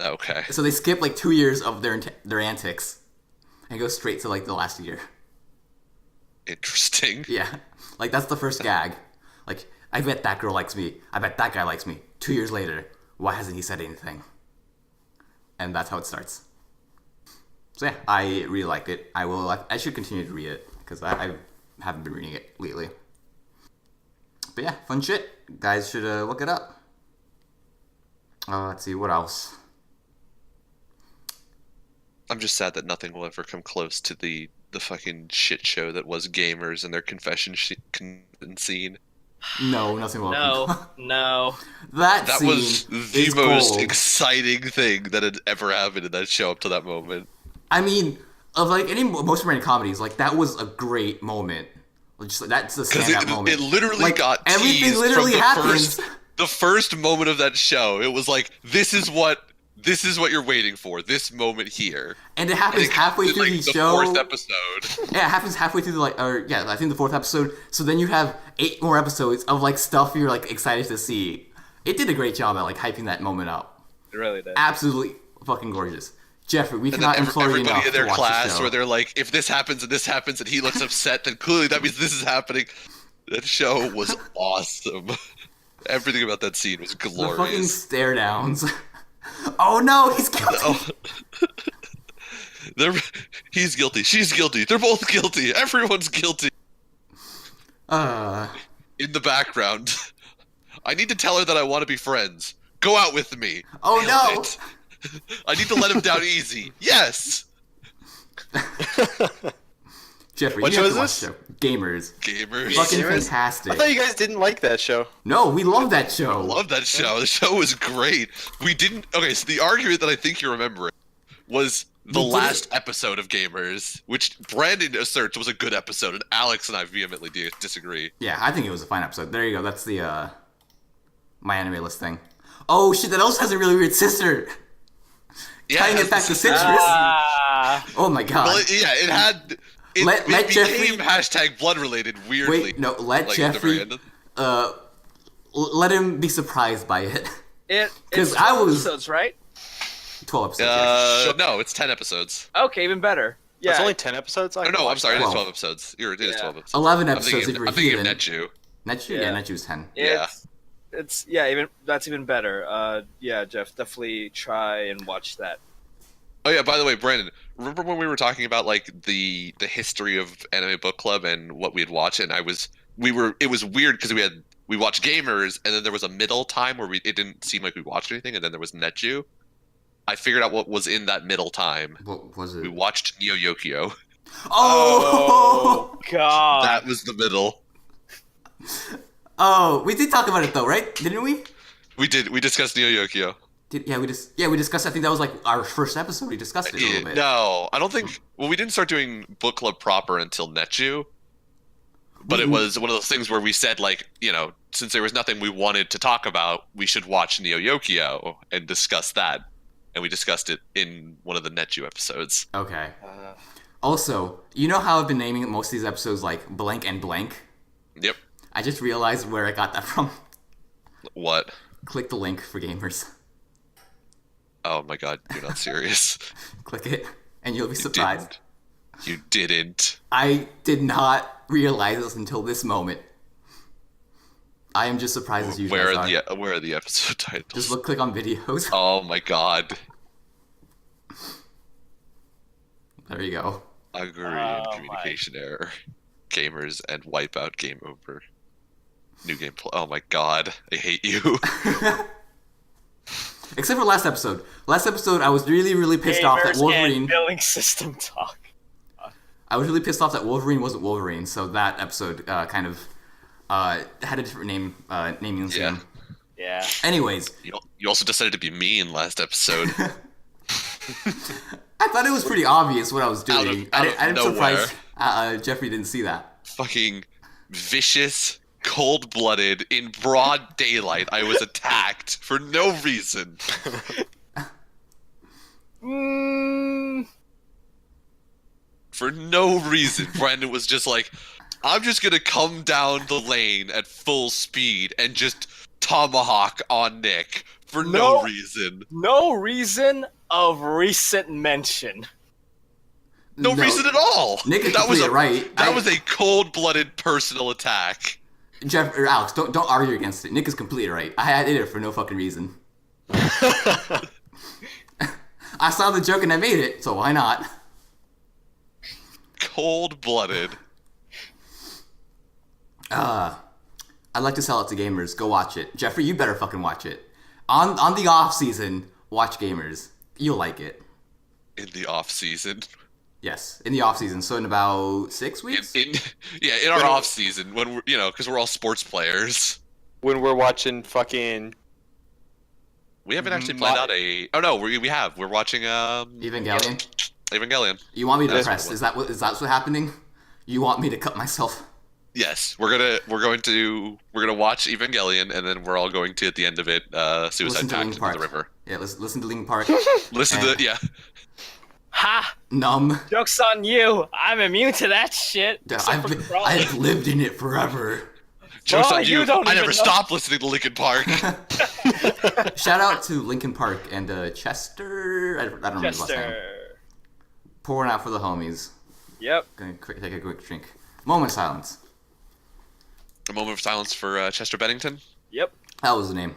Okay. So they skip like 2 years of their antics and go straight to like the last year. Interesting. Yeah, like that's the first gag. Like I bet that girl likes me. I bet that guy likes me. 2 years later, why hasn't he said anything? And that's how it starts. So yeah, I really liked it. I should continue to read it because I haven't been reading it lately. But yeah, fun shit. Guys should look it up. Let's see what else. I'm just sad that nothing will ever come close to the fucking shit show that was gamers and their confession scene. No, nothing will. No. That That scene was the is most gold. exciting thing that had ever happened in that show up to that moment. I mean, of like any most romantic comedies, like that was a great moment. Just that's the Because standout moment. it literally Like, got everything teased literally from happens. the first moment of that show. It was like, this is what you're waiting for. This moment here. And it happens And it halfway comes in, through like, the the show. fourth episode. Yeah, it happens halfway through I think the fourth episode. So then you have 8 more episodes of like stuff you're like excited to see. It did a great job at like hyping that moment up. It really did. Absolutely fucking gorgeous. Jeffrey, we And then cannot implore you everybody enough in their to watch class the show. where they're like, if this happens and this happens and he looks upset, then clearly that means this is happening. That show was awesome. Everything about that scene was The fucking glorious. stare downs. Oh no, he's guilty. Oh. He's guilty. She's guilty. They're both guilty. Everyone's guilty. In the background, I need to tell her that I want to be friends. Go out with me. Oh Nailed no. it. I need to let him down easy. Yes. Jeffrey, What you have show to watch is the show. Gamers. Gamers. Fucking Gamers? fantastic. I thought you guys didn't like that show. No, we love that show. Love that show. The show was great. We didn't. Okay, so the argument that I think you're remembering was the We did last episode of Gamers, which Brandon asserts was a good episode, and Alex and I vehemently disagree. Yeah, I think it was a fine episode. There you go. That's the my anime list thing. Oh shit, that also has a really weird sister. Tying it back to Citrus. Oh my god. Well, it had. It, Let it became Jeffrey- hashtag blood related weirdly. Wait, no, let like, at the very Jeffrey end. let him be surprised by it. 'Cause It's I 12 was- episodes, right? 12 episodes. yes. No, it's 10 episodes. Okay, even better. Yeah. It's only 10 episodes? Oh, no, I'm sorry, it is 12. 12 episodes. It is Yeah. 12 episodes. 11 I'm episodes thinking, if you're I'm thinking of heathen. Netju. Netju? Yeah, Yeah. Netju's 10. Yeah. It's even that's even better. Yeah, Jeff, definitely try and watch that. Oh yeah, by the way, Brandon, remember when we were talking about like the history of Anime Book Club and what we'd watch, and it was weird because we watched Gamers, and then there was a middle time where it didn't seem like we watched anything, and then there was Netju. I figured out what was in that middle time. What was it? We watched Neo Yokio. Oh! God. That was the middle. Oh, we did talk about it though, right? Didn't we? We discussed Neo Yokio. We discussed. I think that was like our first episode. We discussed it a little bit. No, I don't think. Well, we didn't start doing book club proper until Netju. But it was one of those things where we said, like, since there was nothing we wanted to talk about, we should watch Neo Yokio and discuss that. And we discussed it in one of the Netju episodes. Okay. Also, you know how I've been naming most of these episodes like blank and blank? Yep. I just realized where I got that from. What? Click the link for gamers. Oh my god, you're not serious. Click it, and you'll be surprised. You didn't. I did not realize this until this moment. I am just surprised as usual. Where are the episode titles? Just click on videos. Oh my god. There you go. Agree. Oh my. Communication error. Gamers and Wipeout game over. New game. Oh my god, I hate you. Except for last episode. Last episode, I was really, really pissed off that Gamers and Wolverine. billing system talk. I was really pissed off that Wolverine wasn't Wolverine. So that episode kind of had a different name, naming scheme. Yeah. Anyways, You also decided to be mean last episode. I thought it was pretty obvious what I was doing. Out of I'm nowhere. surprised Jeffrey didn't see that. Fucking vicious, cold-blooded, in broad daylight. I was attacked for no reason. For no reason. Brandon was just like, I'm just gonna come down the lane at full speed and just tomahawk on Nick for no reason. No reason of recent mention. No reason at all. Nick is that was completely right. That was a cold-blooded personal attack. Jeff or Alex, don't argue against it. Nick is completely right. I did it for no fucking reason. I saw the joke and I made it, so why not? Cold-blooded. I'd like to sell it to gamers. Go watch it. Jeffrey, you better fucking watch it. On the off season, watch Gamers. You'll like it. In the off season. Yes, in the off season. So in about 6 weeks. In our off season when we're because we're all sports players. When we're watching fucking We haven't actually planned out a. Oh no, we have. We're watching Evangelion. Evangelion. You want me to That's press? what it Is that what's happening? You want me to cut myself? Yes, we're gonna watch Evangelion, and then we're all going to at the end of it Listen suicide to pact Linkin into Park. the river. Yeah, listen to Linkin Park. Listen to Ha! Numb. Joke's on you. I'm immune to that shit. Except for crawling. I've lived in it forever. Jokes Oh, on you! you don't I even never know. stopped listening to Linkin Park. Shout out to Linkin Park and Chester. I don't remember his last name. Chester. Pouring out for the homies. Yep. Gonna take a quick drink. Moment of silence. A moment of silence for Chester Bennington. Yep. That was the name.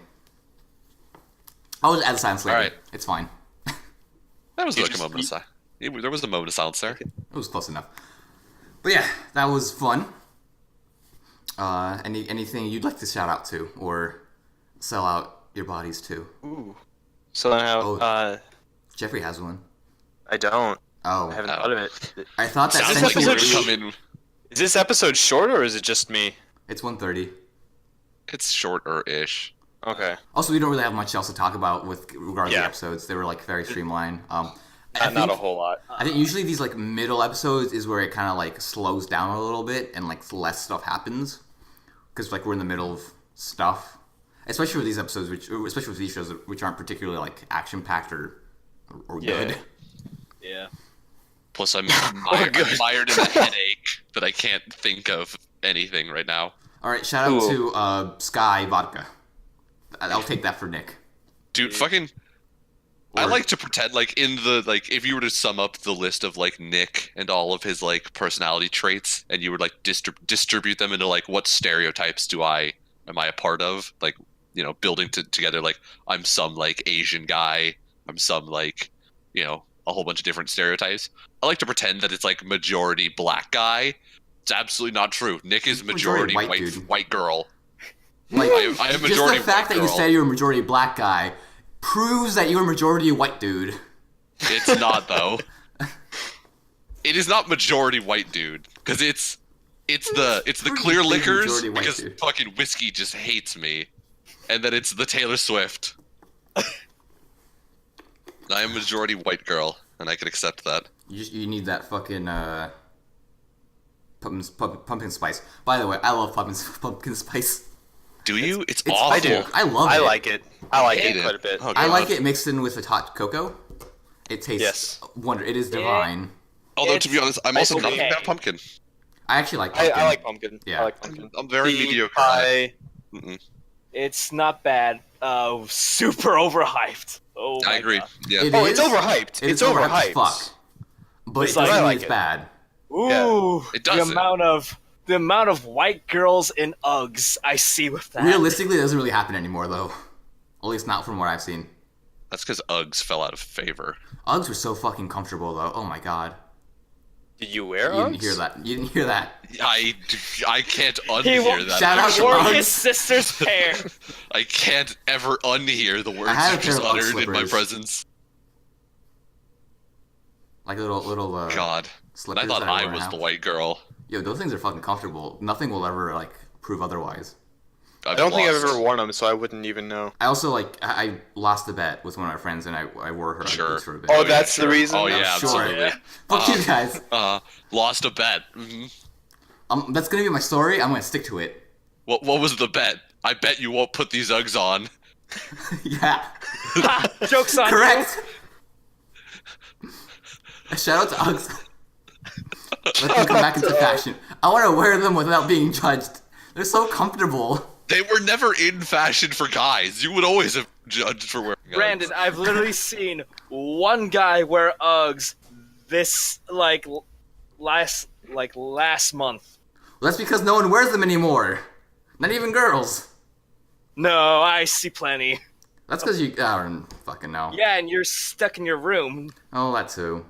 I'll just add the silence later. Alright. It's fine. That was You like a just- moment of silence. There was a moment of silence there. It was close enough. But yeah, that was fun. Anything you'd like to shout out to or sell out your bodies to? ooh. So now Oh. Jeffrey has one. I don't. Oh, I haven't thought of it. I thought that Sounds sent like you. it would come in. Is this episode short or is it just me? It's 1:30. It's shorter-ish. Okay. Also, we don't really have much else to talk about with regard to the Yeah. episodes. They were like very streamlined. Not a whole lot. I think usually these like middle episodes is where it kind of like slows down a little bit and like less stuff happens because like we're in the middle of stuff, especially with these episodes, especially with these shows which aren't particularly like action packed or Yeah. good. Yeah. Plus, I'm mired in a headache that I can't think of anything right now. All right, shout out Ooh. to Sky Vodka. I'll take that for Nick. Dude, fucking. I Or- like to pretend like in the like if you were to sum up the list of like Nick and all of his like personality traits, and you would like distribute them into like what stereotypes am I a part of? Like building together like I'm some like Asian guy, I'm some like a whole bunch of different stereotypes. I like to pretend that it's like majority black guy. It's absolutely not true. Nick is majority white white dude. white girl. Like I am just majority the fact white that you girl. said you're a majority black guy proves that you're a majority white dude. It's not though. It is not majority white dude because it's the pretty clear big liquors majority white because dude. fucking whiskey just hates me, and then it's the Taylor Swift. I am majority white girl, and I can accept that. You need that fucking pumpkin spice. By the way, I love pumpkin spice. Do you? It's It's awful. I do. I love it. I like it. I like hate it it. quite a bit. Oh, I like God. it mixed in with a hot cocoa. It tastes Yes. wonder. It is divine. Although to be honest, I'm also not a okay. fan of pumpkin. I actually like I pumpkin. like pumpkin. Yeah. I like pumpkin. I'm very The mediocre. pie- Mm-mm. It's not bad. Super overhyped. Oh my I agree. God. Yeah. It Oh, is- it's overhyped. it It's is overhyped overhyped. as fuck. But It's it like- doesn't I mean like it's it. bad. Ooh, It the doesn't. amount of white girls in Uggs I see with that. Realistically, it doesn't really happen anymore, though. At least not from what I've seen. That's because Uggs fell out of favor. Uggs were so fucking comfortable, though. Oh my god. Did you wear You didn't Uggs? hear that. You didn't hear that. I can't He unhear that. Shout out He to wore Uggs. his sister's pair. I can't ever unhear the words had a you pair just of Ugg uttered in my slippers. presence. Like little God. And slippers I thought that I wear was now. the white girl. Yo, those things are fucking comfortable. Nothing will ever like prove otherwise. I don't think I've ever worn them, so I wouldn't even know. I also I lost a bet with one of my friends and I wore her Sure. boots for a bit. Oh, that's the sure. reason? Oh Yeah, yeah, sure. absolutely. Fuck you guys. Lost a bet. That's gonna be my story. I'm gonna stick to it. What was the bet? I bet you won't put these Uggs on. Yeah. Joke's on Correct. Shout out to Uggs. Let them come back into fashion. I want to wear them without being judged. They're so comfortable. They were never in fashion for guys. You would always have judged for wearing Uggs. Brandon, I've literally seen one guy wear Uggs this last month. Well, that's because no one wears them anymore. Not even girls. No, I see plenty. That's because you. Oh, fucking no. Yeah, and you're stuck in your room. Oh, that too.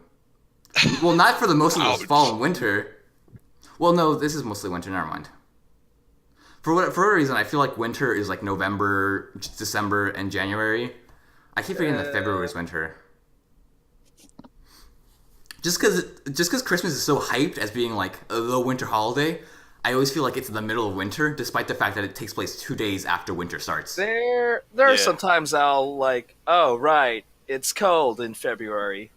Well, not for the most of this Ouch. fall and winter. Well, no, this is mostly winter. Never mind. For whatever reason, I feel like winter is like November, December, and January. I keep forgetting that February is winter. Just because Christmas is so hyped as being like the winter holiday, I always feel like it's in the middle of winter, despite the fact that it takes place 2 days after winter starts. There are Yeah. sometimes I'll oh right, it's cold in February.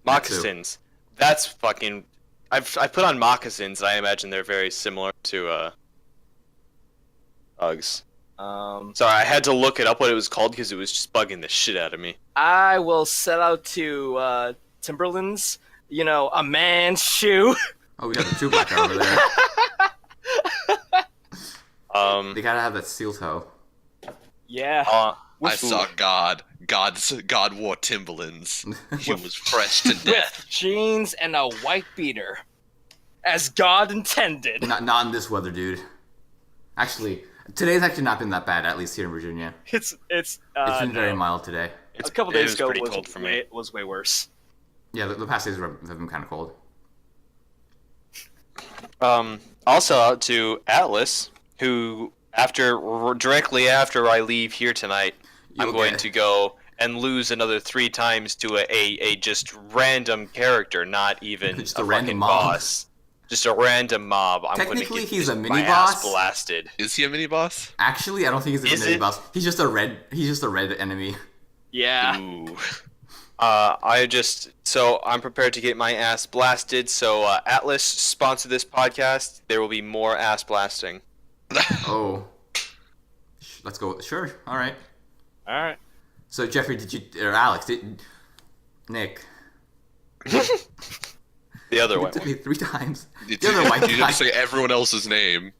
Moccasins. That's fucking. I've put on moccasins. I imagine they're very similar to Uggs. Sorry, I had to look it up what it was called because it was just bugging the shit out of me. I will set out to Timberlands. You know, a man's shoe. Oh, we got the Chewbacca over there. They gotta have that steel toe. Yeah. I with- saw God. God wore Timberlands. He was fresh to death. Jeans and a white beater. As God intended. Not in this weather, dude. Actually, today's actually not been that bad, at least here in Virginia. It's It's been very mild today. a couple it days was ago pretty was cold for me. was way worse. Yeah, the past days have been kind of cold. Also out to Atlas, who directly after I leave here tonight, I'm You'll going get- to go and lose another 3 times to a just random character, not even Just a a random fucking mob. boss. Just a random mob. I'm gonna Technically, get he's a my mini ass boss. blasted. Is he a mini boss? Actually, I don't think he's Is a mini it? boss. He's just a red enemy. Yeah. Ooh. I'm prepared to get my ass blasted. So Atlas, sponsor this podcast. There will be more ass blasting. Oh. Let's go. Sure. All right. All right. So Jeffrey, or Alex, Nick? The other You one. took me 3 times. You The other white didn't guy. say everyone else's name.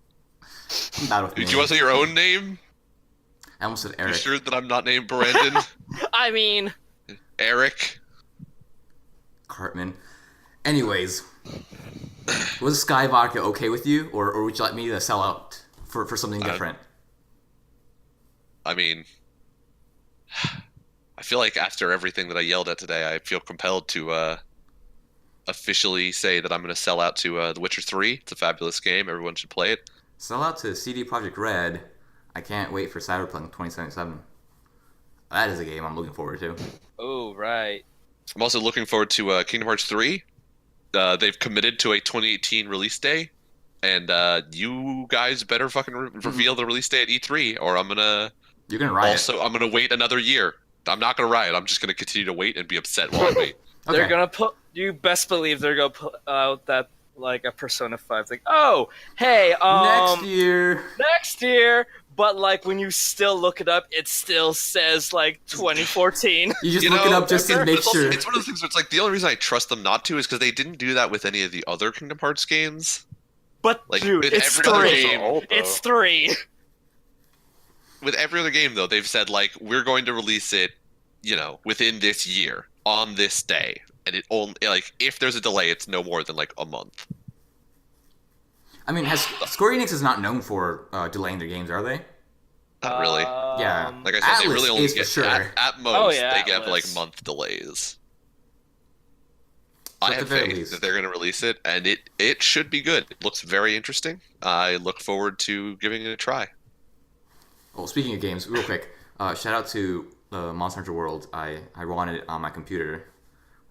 Not with me. Did you want to say your own name? I almost said You Eric. sure that I'm not named Brandon? I mean, Eric? Cartman. Anyways, was Sky Vodka okay with you, or would you like me to sell out for something different? I mean, I feel like after everything that I yelled at today, I feel compelled to officially say that I'm going to sell out to The Witcher 3. It's a fabulous game. Everyone should play it. Sell out to CD Projekt Red. I can't wait for Cyberpunk 2077. That is a game I'm looking forward to. oh right. I'm also looking forward to Kingdom Hearts 3. They've committed to a 2018 release day, and you guys better fucking reveal the release day at E3, or I'm gonna You're gonna riot. I'm gonna wait another year. I'm not gonna riot. I'm just gonna continue to wait and be upset while I wait. Okay. They're gonna put. You best believe they're gonna put out that like a Persona 5 thing. Oh, hey, Next year. next year. But like when you still look it up, it still says like 2014. You just You look it know, up just to it's make also- sure. It's one of those things where it's like the only reason I trust them not to is because they didn't do that with any of the other Kingdom Hearts games. But Like, dude, with it's every other 3. game- Old, though. It's 3. With every other game, though, they've said like we're going to release it, within this year on this day, and it only like if there's a delay, it's no more than like a month. I mean, Square Enix is not known for delaying their games, are they? Not really. Yeah. Like I said, they Atlas really only is for get sure. at most Oh, yeah, they get like Atlas. month delays. I at the have very faith least. that they're going to release it, and it should be good. It looks very interesting. I look forward to giving it a try. Well, speaking of games, real quick, shout out to Monster Hunter World. I run it on my computer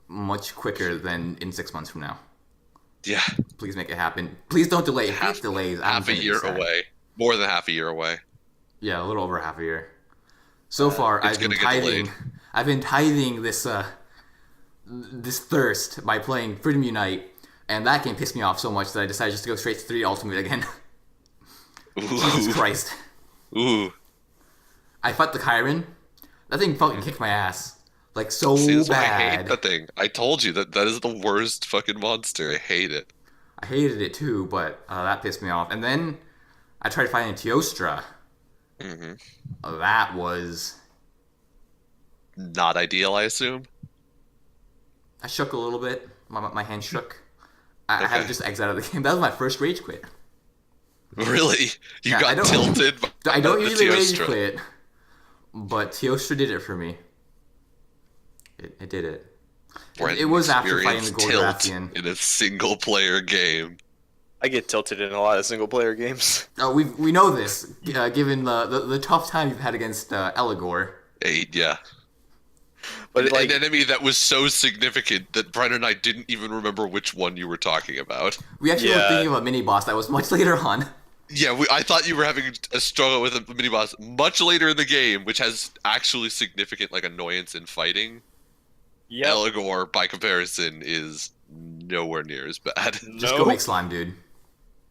much quicker than in 6 months from now. Yeah, Please make it happen. Please don't delay. If it delays, I'm half a gonna be year sad. away, more than half a year away. Yeah, a little over half a year. So far, it's I've been gonna get tithing. delayed. I've been tithing this thirst by playing Freedom Unite, and that game pissed me off so much that I decided just to go straight to 3 Ultimate again. Jesus Ooh, Christ! ooh. I fought the Kyron. That thing fucking kicked my ass. Like, so See, that's why I hate bad. that thing. I told you that is the worst fucking monster. I hate it. I hated it too, but that pissed me off. And then I tried fighting Teostra. Hmm. That was... Not ideal, I assume. I shook a little bit. My hand shook. I had to Okay. just exit out of the game. That was my first rage quit. Really? You Yeah, I got don't- tilted by I don't the usually rage Teostra. quit, but Teostra did it for me. It did it. Brendan It was after fighting the experienced Goldrathian. tilt in a single player game. I get tilted in a lot of single player games. Oh, we know this, given the tough time you've had against Eligor. Yeah. But An like, enemy that was so significant that Brendan and I didn't even remember which one you were talking about. We actually were Yeah. thinking of a mini boss that was much later on. Yeah, I thought you were having a struggle with a mini boss much later in the game, which has actually significant like annoyance in fighting. Yep. Eligor, by comparison, is nowhere near as bad. Just go make slime, dude.